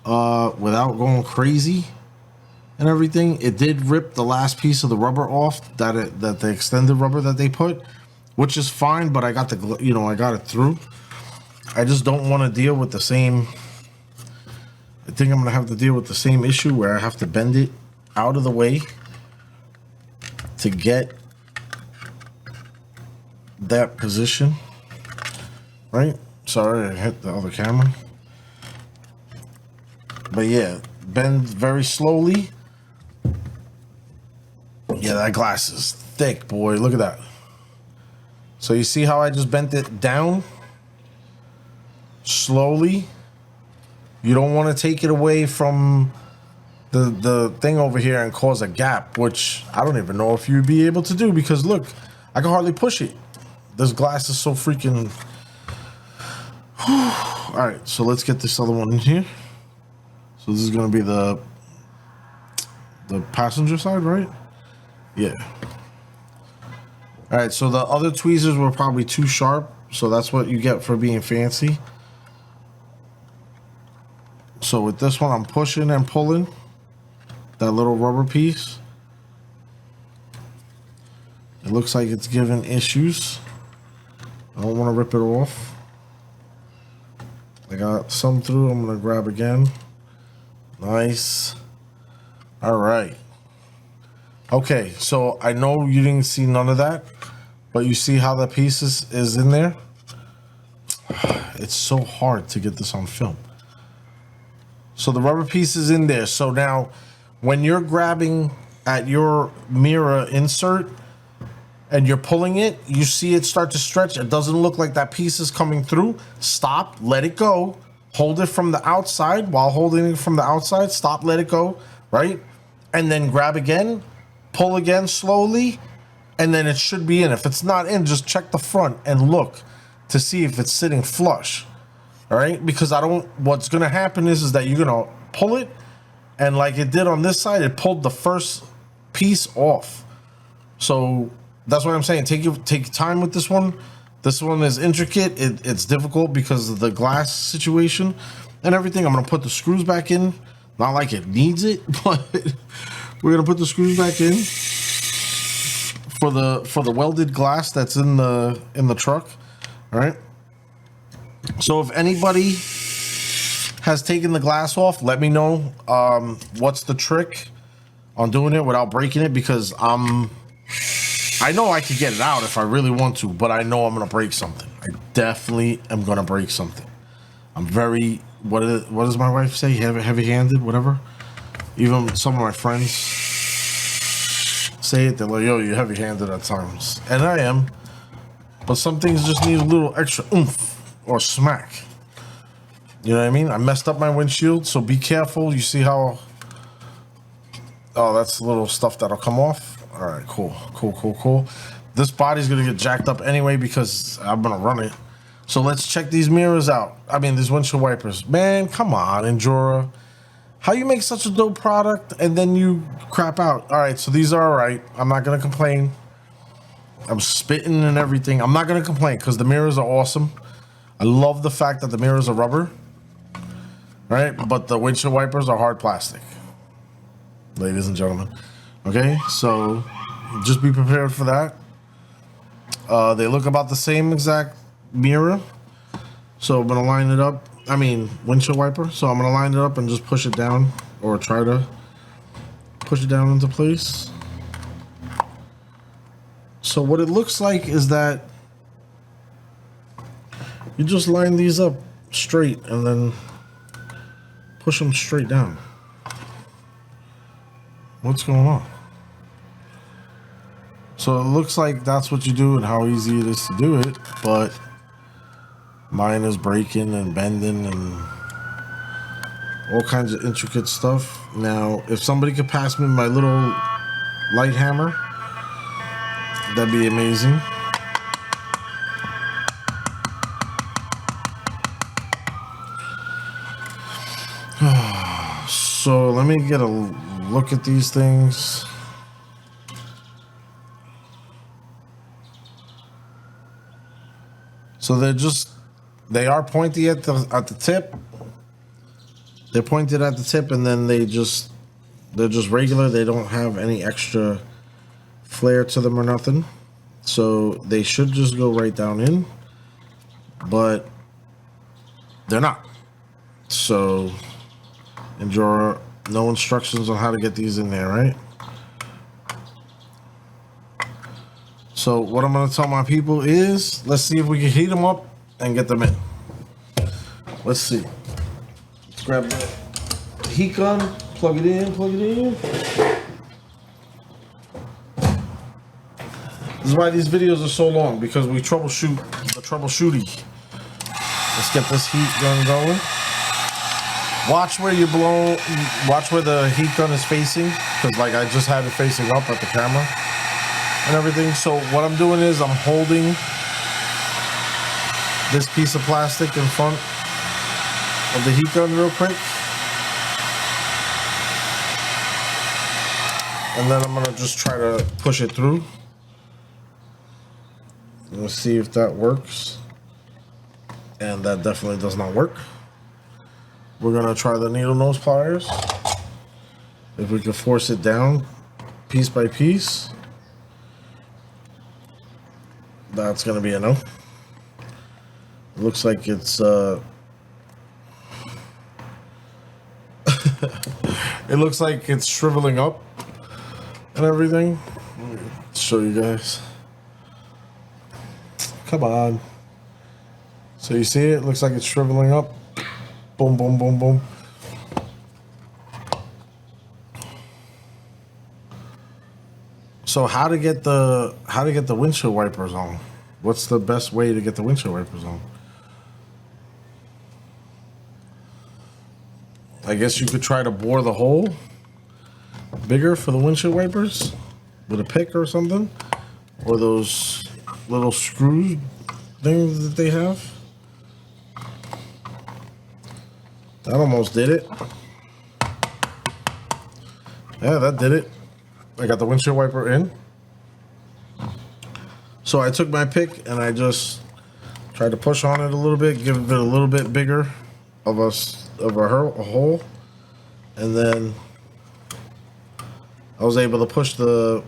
without going crazy and everything. It did rip the last piece of the rubber off, that the extended rubber that they put, which is fine, but I got I got it through. I just don't want to deal with the same. I think I'm gonna have to deal with the same issue where I have to bend it out of the way to get that position. Right? Sorry, I hit the other camera. But yeah, bend very slowly. Yeah, that glass is thick, boy. Look at that. So you see how I just bent it down? Slowly. You don't want to take it away from the thing over here and cause a gap, which I don't even know if you'd be able to do, because look, I can hardly push it. This glass is so freaking... All right, so let's get this other one in here. So this is going to be the passenger side, right? Yeah. All right, so the other tweezers were probably too sharp, so that's what you get for being fancy. So with this one, I'm pushing and pulling that little rubber piece. It looks like it's giving issues. I don't want to rip it off. I got some through. I'm going to grab again. Nice. All right. Okay, so I know you didn't see none of that, but you see how the piece is in there? It's so hard to get this on film. So the rubber piece is in there. So now when you're grabbing at your mirror insert and you're pulling it, you see it start to stretch. It doesn't look like that piece is coming through. Stop, let it go. Hold it from the outside. While holding it from the outside, stop, let it go, right? And then grab again, pull again slowly, and then it should be in. If it's not in, just check the front and look to see if it's sitting flush. All right, because what's gonna happen is that you're gonna pull it, and like it did on this side, it pulled the first piece off. So that's what I'm saying. Take time with this one. This one is intricate. It's difficult because of the glass situation and everything. I'm gonna put the screws back in. Not like it needs it, but we're gonna put the screws back in for the welded glass that's in the truck. All right. So if anybody has taken the glass off, let me know what's the trick on doing it without breaking it, because I know I could get it out if I really want to, but I know I'm gonna break something. I definitely am gonna break something. I'm very, what does my wife say? Heavy-handed, whatever. Even some of my friends say it. They're like, yo, you're heavy-handed at times. And I am. But some things just need a little extra oomph or smack. You know what I mean? I messed up my windshield, so be careful. You see how... Oh, that's the little stuff that'll come off. All right, cool. This body's going to get jacked up anyway because I'm going to run it. So let's check these mirrors out. I mean, these windshield wipers. Man, come on, INJORA. How you make such a dope product and then you crap out? All right, so these are all right. I'm not going to complain. I'm spitting and everything. I'm not going to complain because the mirrors are awesome. I love the fact that the mirrors are rubber, right? But the windshield wipers are hard plastic, ladies and gentlemen. Okay, so just be prepared for that. They look about the same exact mirror. So I'm going to line it up. I mean, windshield wiper. So I'm going to line it up and just push it down, or try to push it down into place. So what it looks like is that you just line these up straight and then push them straight down. What's going on? So it looks like that's what you do and how easy it is to do it, but mine is breaking and bending and all kinds of intricate stuff. Now, if somebody could pass me my little light hammer, that'd be amazing. So let me get a look at these things. So they are pointy at the tip. They're pointed at the tip, and then they're just regular. They don't have any extra flare to them or nothing. So they should just go right down in. But they're not. So Injora, no instructions on how to get these in there, right? So what I'm going to tell my people is, let's see if we can heat them up and get them in. Let's see. Let's grab the heat gun, plug it in, plug it in. This is why these videos are so long, because we troubleshoot the troubleshooty. Let's get this heat gun going. Watch where you blow, watch where the heat gun is facing, because like I just had it facing up at the camera and everything. So what I'm doing is I'm holding this piece of plastic in front of the heat gun real quick. And then I'm gonna just try to push it through. Let's see if that works. And that definitely does not work. We're gonna try the needle nose pliers. If we can force it down piece by piece. That's gonna be a no. It looks like it's it looks like it's shriveling up and everything. Let me show you guys. Come on. So you see it? Looks like it's shriveling up. Boom, boom, boom, boom. So how to get the windshield wipers on? What's the best way to get the windshield wipers on? I guess you could try to bore the hole bigger for the windshield wipers with a pick or something, or those little screw things that they have. That almost did it. Yeah, that did it. I got the windshield wiper in. So I took my pick and I just tried to push on it a little bit, give it a little bit bigger of a hole, and then I was able to push the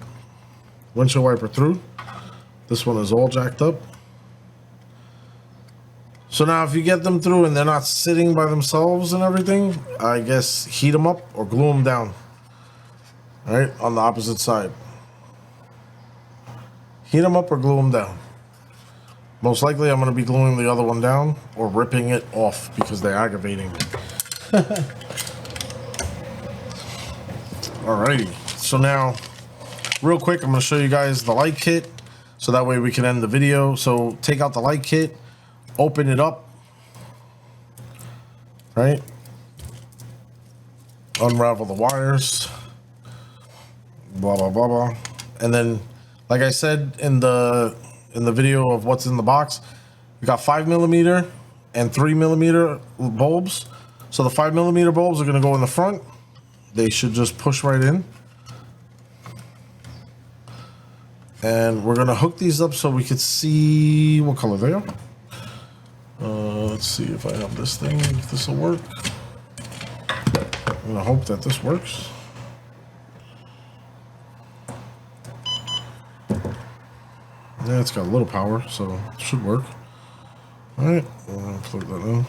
windshield wiper through. This one is all jacked up. So now if you get them through and they're not sitting by themselves and everything, I guess heat them up or glue them down. All right, on the opposite side. Heat them up or glue them down. Most likely I'm going to be gluing the other one down or ripping it off because they're aggravating me. Alrighty, so now real quick I'm going to show you guys the light kit so that way we can end the video. So take out the light kit, open it up, right? Unravel the wires, blah blah blah blah, and then, like I said in the video of what's in the box, we got 5mm and 3mm bulbs. So the 5mm bulbs are going to go in the front. They should just push right in, and we're going to hook these up so we could see what color they are. Let's see if I have this thing, if this will work. I'm gonna hope that this works. Yeah, it's got a little power, so it should work. All right, we're gonna plug that in.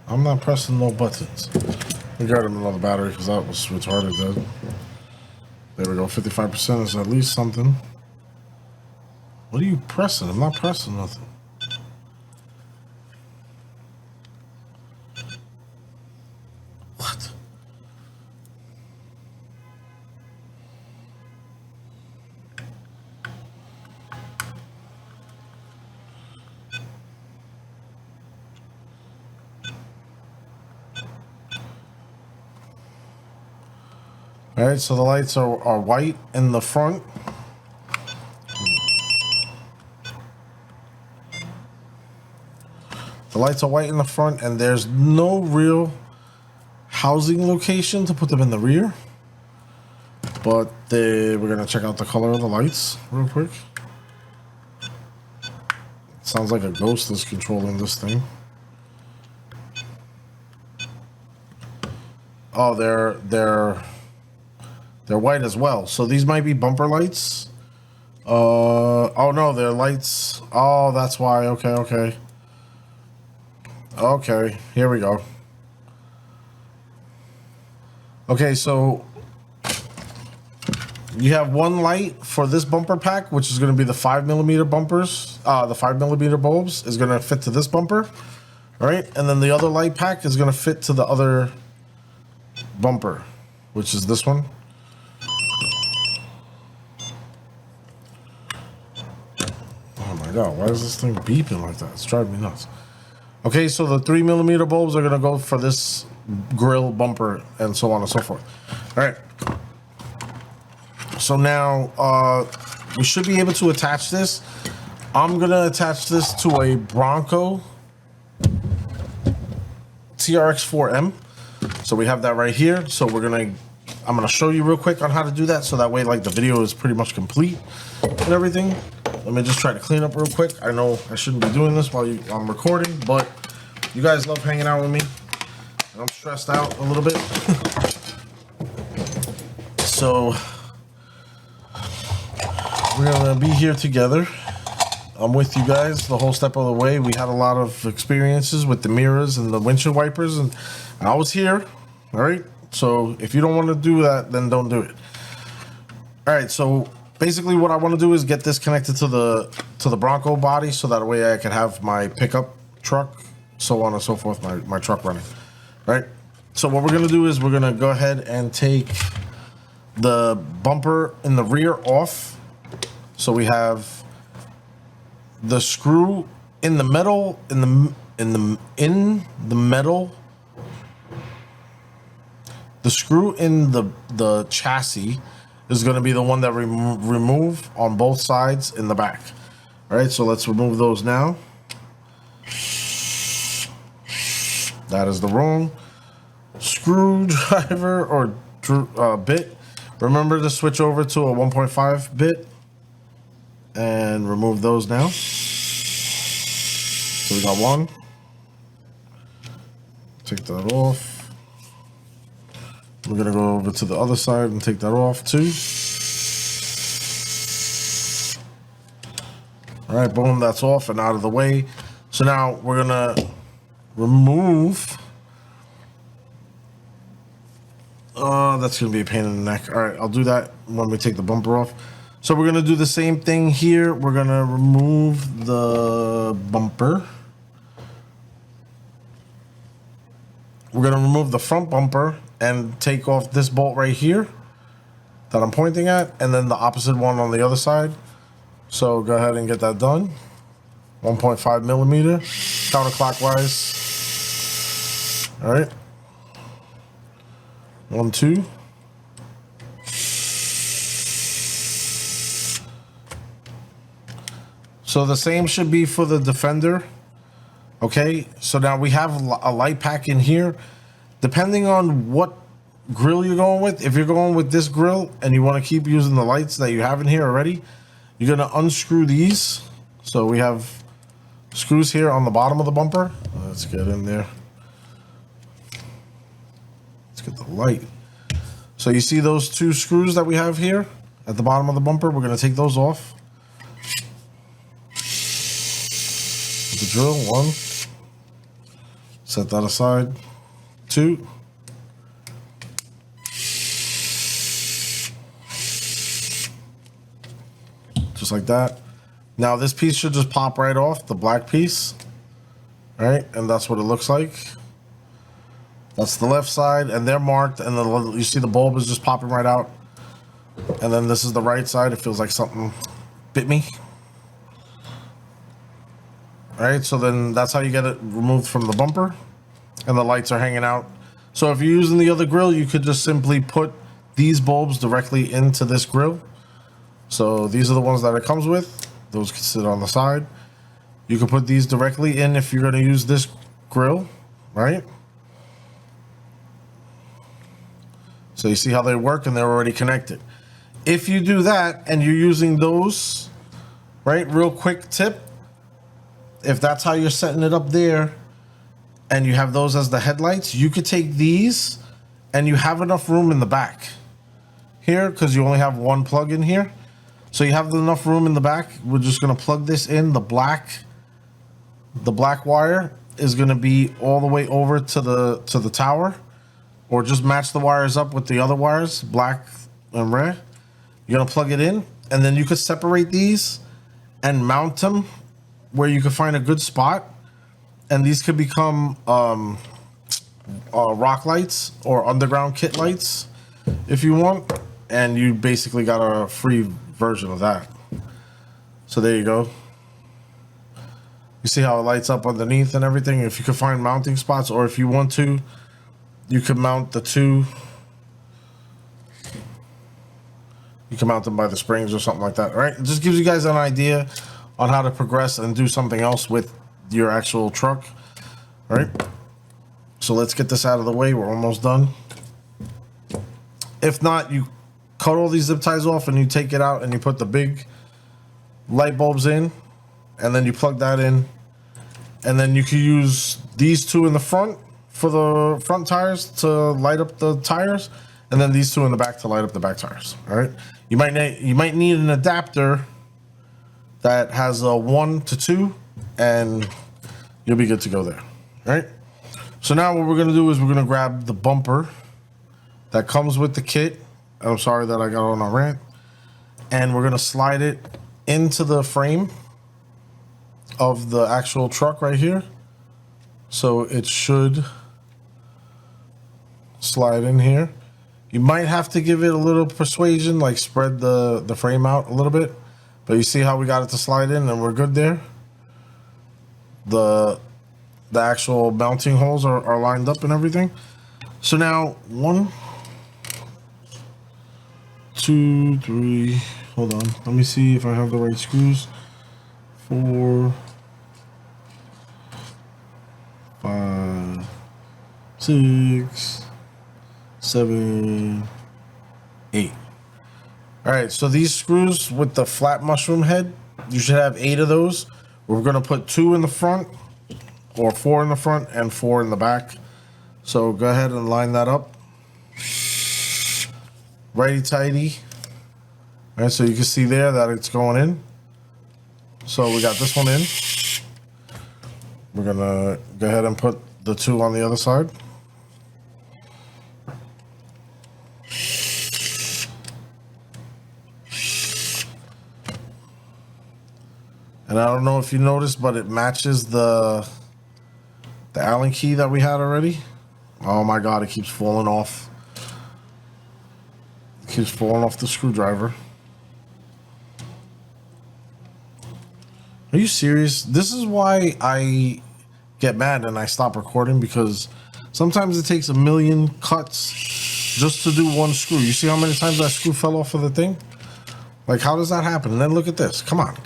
I'm not pressing no buttons. We got him another battery because that was retarded dead. There we go, 55% is at least something. What are you pressing? I'm not pressing nothing. What? All right, so the lights are white in the front. The lights are white in the front, and there's no real housing location to put them in the rear. But we're gonna check out the color of the lights real quick. It sounds like a ghost is controlling this thing. Oh, they're They're white as well. So these might be bumper lights. Oh no, they're lights. Oh, that's why. Okay. Okay, here we go. Okay, so you have one light for this bumper pack, which is going to be the 5mm bumpers. The 5mm bulbs is going to fit to this bumper, right? And then the other light pack is going to fit to the other bumper, which is this one. Oh my God, why is this thing beeping like that? It's driving me nuts. Okay, so the 3mm bulbs are going to go for this grill bumper and so on and so forth. All right. So now we should be able to attach this. I'm going to attach this to a Bronco TRX4M. So we have that right here. So I'm going to show you real quick on how to do that. So that way, like, the video is pretty much complete and everything. Let me just try to clean up real quick. I know I shouldn't be doing this while I'm recording, but you guys love hanging out with me. And I'm stressed out a little bit. So we're gonna be here together. I'm with you guys the whole step of the way. We had a lot of experiences with the mirrors and the windshield wipers, and I was here. All right. So if you don't want to do that, then don't do it. All right. So basically, what I want to do is get this connected to the Bronco body, so that way I can have my pickup truck, so on and so forth, my truck running. All right. So what we're gonna do is we're gonna go ahead and take the bumper in the rear off. So we have the screw in the metal, in the metal. The screw in the chassis is going to be the one that we remove on both sides in the back. All right, so let's remove those now. That is the wrong screwdriver or bit. Remember to switch over to a 1.5 bit and remove those now. So we got one. Take that off. We're gonna go over to the other side and take that off too. All right, boom, that's off and out of the way. So now we're gonna remove. That's gonna be a pain in the neck. All right, I'll do that when we take the bumper off. So we're gonna do the same thing here. We're gonna remove the bumper. We're gonna remove the front bumper and take off this bolt right here that I'm pointing at, and then the opposite one on the other side. So go ahead and get that done. 1.5mm counterclockwise. All right. 1, 2. So the same should be for the Defender. Okay, so now we have a light pack in here. Depending on what grill you're going with, if you're going with this grill and you want to keep using the lights that you have in here already, you're going to unscrew these. So we have screws here on the bottom of the bumper. Let's get in there. Let's get the light. So you see those two screws that we have here at the bottom of the bumper? We're going to take those off. With the drill, 1. Set that aside. 2. Just like that. Now this piece should just pop right off, the black piece. All right, and that's what it looks like. That's the left side, and they're marked, and you see the bulb is just popping right out. And then this is the right side. It feels like something bit me. All right, so then that's how you get it removed from the bumper, and the lights are hanging out. So if you're using the other grill, you could just simply put these bulbs directly into this grill. So these are the ones that it comes with. Those can sit on the side. You can put these directly in if you're going to use this grill, right? So you see how they work, and they're already connected. If you do that and you're using those, right, real quick tip, if that's how you're setting it up there and you have those as the headlights, you could take these and you have enough room in the back here because you only have one plug in here. So you have enough room in the back. We're just gonna plug this in. The black wire is gonna be all the way over to the tower, or just match the wires up with the other wires, black and red. You're gonna plug it in, and then you could separate these and mount them where you can find a good spot. And these could become rock lights or underground kit lights if you want. And you basically got a free version of that. So there you go. You see how it lights up underneath and everything. If you can find mounting spots, or if you want to, you can mount the two. You can mount them by the springs or something like that. All right, it just gives you guys an idea on how to progress and do something else with your actual truck. All right, so let's get this out of the way. We're almost done. If not, you cut all these zip ties off and you take it out and you put the big light bulbs in, and then you plug that in, and then you can use these two in the front for the front tires to light up the tires, and then these two in the back to light up the back tires. All right, you might need an adapter that has a 1 to 2, and you'll be good to go there. All right, so now what we're gonna do is we're gonna grab the bumper that comes with the kit. I'm sorry that I got on a rant. And we're gonna slide it into the frame of the actual truck right here. So it should slide in here. You might have to give it a little persuasion, like spread the frame out a little bit. But you see how we got it to slide in, and we're good there. The actual mounting holes are lined up and everything. So now 1, 2, 3, hold on, let me see if I have the right screws. 4, 5, 6, 7, 8. All right, so these screws with the flat mushroom head, you should have 8 of those. We're gonna put 2 in the front, or 4 in the front and 4 in the back. So go ahead and line that up. Righty tighty. All right, so you can see there that it's going in. So we got this one in. We're gonna go ahead and put the 2 on the other side. And I don't know if you noticed, but it matches the Allen key that we had already. Oh my God, it keeps falling off. Keeps falling off the screwdriver. Are you serious? This is why I get mad and I stop recording, because sometimes it takes a million cuts just to do one screw. You see how many times that screw fell off of the thing? Like, how does that happen? And then look at this. Come on.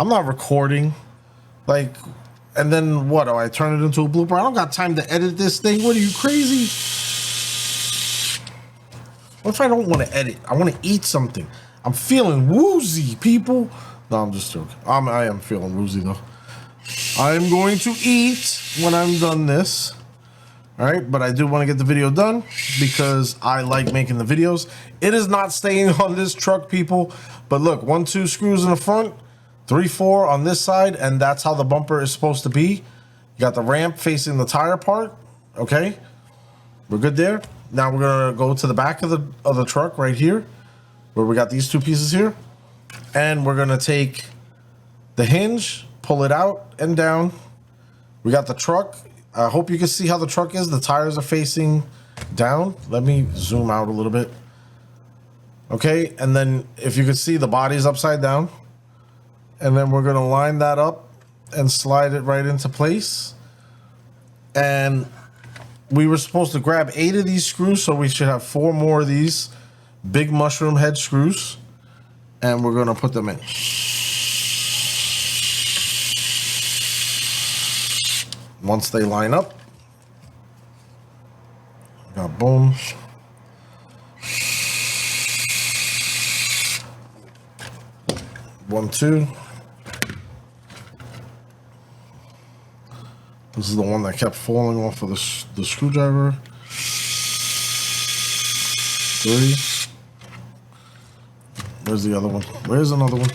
I'm not recording. Like, and then what? Do I turn it into a blooper? I don't got time to edit this thing. What are you, crazy? What if I don't want to edit? I want to eat something. I'm feeling woozy, people. No, I'm just joking. I am feeling woozy, though. I'm going to eat when I'm done this. All right, but I do want to get the video done because I like making the videos. It is not staying on this truck, people. But look, 1, 2 screws in the front, 3, 4 on this side, and that's how the bumper is supposed to be. You got the ramp facing the tire part. Okay, we're good there. Now we're gonna go to the back of the truck right here, where we got these 2 pieces here, and we're gonna take the hinge, pull it out and down. We got the truck. I hope you can see how the truck is. The tires are facing down. Let me zoom out a little bit. Okay, and then if you can see, the body's upside down. And then we're gonna line that up and slide it right into place. And we were supposed to grab 8 of these screws, so we should have 4 more of these big mushroom head screws. And we're gonna put them in. Once they line up, got boom. One, 2. This is the one that kept falling off of the screwdriver. 3. Where's the other one? Where's another one?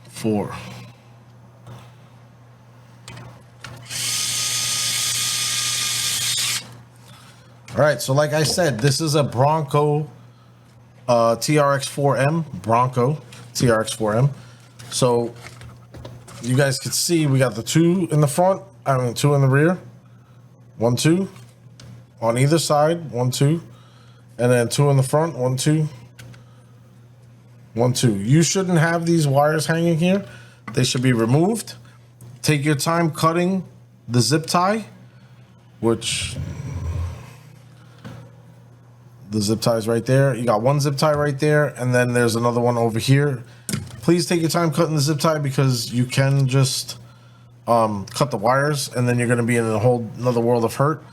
4. All right, so like I said, this is a Bronco TRX4M, Bronco TRX4M. So you guys can see we got the 2 in the front, 2 in the rear. 1, 2. On either side, 1, 2. And then 2 in the front, 1, 2. 1, 2. You shouldn't have these wires hanging here. They should be removed. Take your time cutting the zip tie, which the zip tie is right there. You got one zip tie right there, and then there's another one over here. Please take your time cutting the zip tie because you can just cut the wires and then you're going to be in a whole another world of hurt.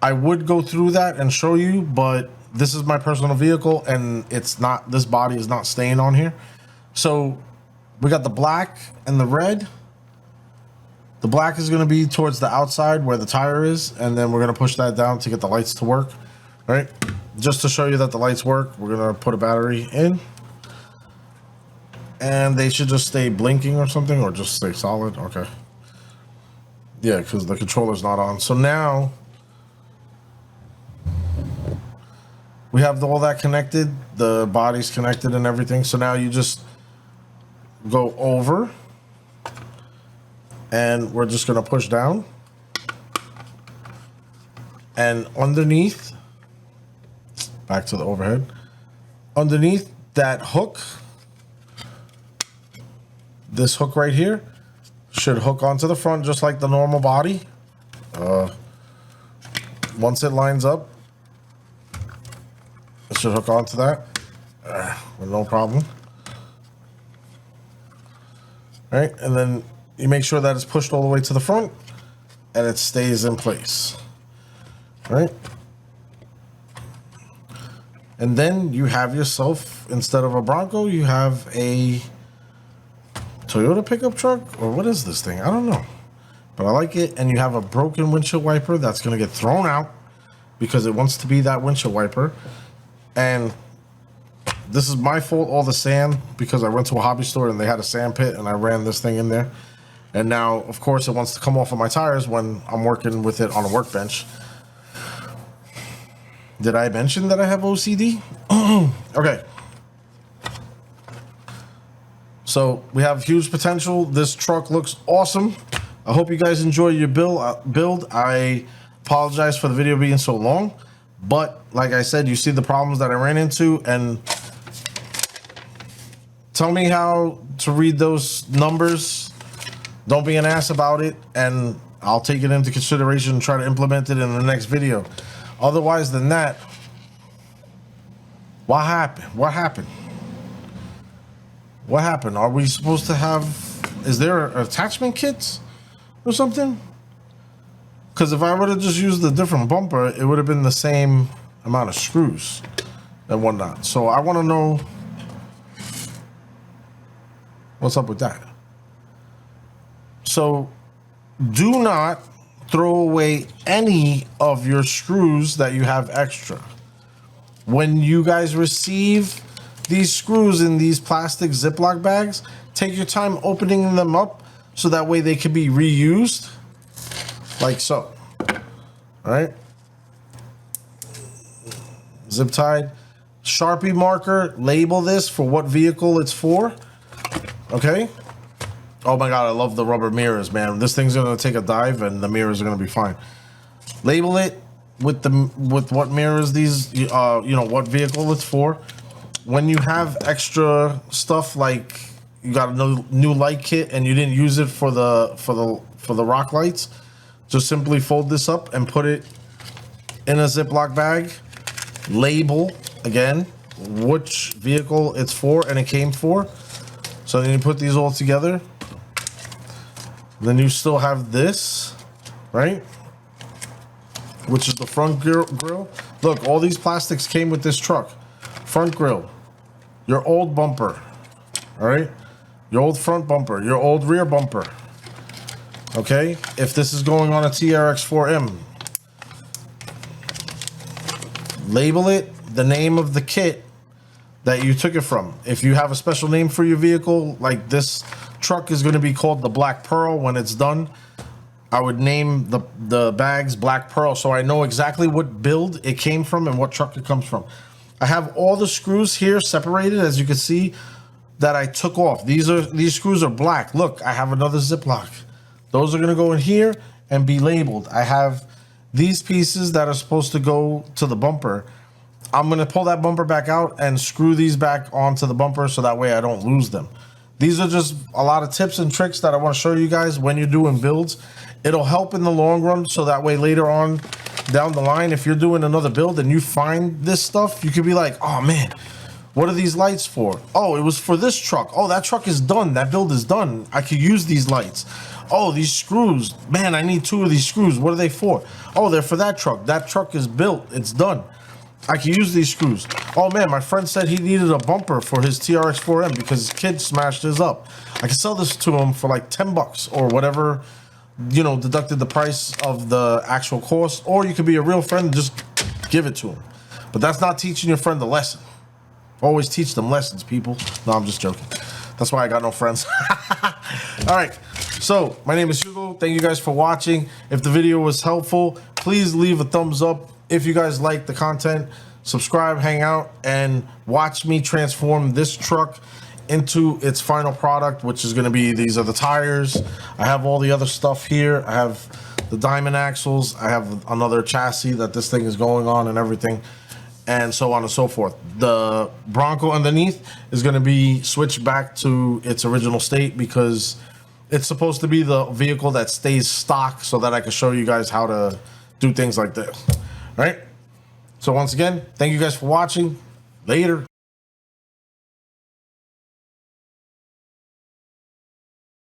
I would go through that and show you, but this is my personal vehicle and it's not, this body is not staying on here. So we got the black and the red. The black is going to be towards the outside where the tire is, and then we're going to push that down to get the lights to work. All right, just to show you that the lights work, we're going to put a battery in. And they should just stay blinking or something, or just stay solid. Okay. Yeah, because the controller's not on. So now we have all that connected. The body's connected and everything. So now you just go over. And we're just going to push down. And underneath, back to the overhead, underneath that hook, this hook right here should hook onto the front just like the normal body. Once it lines up, it should hook onto that with no problem. All right, and then you make sure that it's pushed all the way to the front and it stays in place. All right. And then you have yourself, instead of a Bronco, you have a Toyota pickup truck, or what is this thing? I don't know, but I like it. And you have a broken windshield wiper that's going to get thrown out because it wants to be that windshield wiper. And this is my fault, all the sand, because I went to a hobby store and they had a sand pit and I ran this thing in there. And now, of course, it wants to come off of my tires when I'm working with it on a workbench. Did I mention that I have OCD? Okay. So we have huge potential. This truck looks awesome. I hope you guys enjoy your build. I apologize for the video being so long, but like I said, you see the problems that I ran into, and tell me how to read those numbers. Don't be an ass about it, and I'll take it into consideration and try to implement it in the next video. Otherwise than that, what happened? What happened? What happened? Are we supposed to have, is there attachment kits or something? Because if I would have just used a different bumper, it would have been the same amount of screws and whatnot. So I want to know what's up with that. So do not throw away any of your screws that you have extra. When you guys receive these screws in these plastic Ziploc bags, take your time opening them up so that way they can be reused, like so. All right, zip tied, Sharpie marker, label this for what vehicle it's for. Okay. Oh my God, I love the rubber mirrors, man. This thing's gonna take a dive and the mirrors are gonna be fine. Label it with what mirrors these, you know, what vehicle it's for. When you have extra stuff, like you got a new light kit and you didn't use it for the rock lights, just simply fold this up and put it in a Ziploc bag. Label again which vehicle it's for and it came for. So then you put these all together. Then you still have this, right? Which is the front grill. Look, all these plastics came with this truck. Front grill, your old bumper, all right? Your old front bumper, your old rear bumper. Okay, if this is going on a TRX4M, label it, the name of the kit that you took it from. If you have a special name for your vehicle, like this truck is going to be called the Black Pearl when it's done, I would name the bags Black Pearl so I know exactly what build it came from and what truck it comes from. I have all the screws here separated, as you can see, that I took off. These screws are black. Look, I have another Ziploc. Those are going to go in here and be labeled. I have these pieces that are supposed to go to the bumper. I'm going to pull that bumper back out and screw these back onto the bumper so that way I don't lose them. These are just a lot of tips and tricks that I want to show you guys when you're doing builds. It'll help in the long run so that way later on down the line, if you're doing another build and you find this stuff, you could be like, oh man, what are these lights for? Oh, it was for this truck. Oh, that truck is done. That build is done. I could use these lights. Oh, these screws. Man, I need 2 of these screws. What are they for? Oh, they're for that truck. That truck is built. It's done. I can use these screws. Oh man, my friend said he needed a bumper for his TRX4M because his kid smashed his up. I can sell this to him for like 10 bucks or whatever, you know, deducted the price of the actual cost. Or you could be a real friend and just give it to him. But that's not teaching your friend a lesson. Always teach them lessons, people. No, I'm just joking. That's why I got no friends. All right. So my name is Hugo. Thank you guys for watching. If the video was helpful, please leave a thumbs up. If you guys like the content, subscribe, hang out, and watch me transform this truck into its final product, which is going to be, these are the tires. I have all the other stuff here. I have the diamond axles. I have another chassis that this thing is going on and everything, and so on and so forth. The Bronco underneath is going to be switched back to its original state because it's supposed to be the vehicle that stays stock so that I can show you guys how to do things like this. Right? So once again, thank you guys for watching. Later.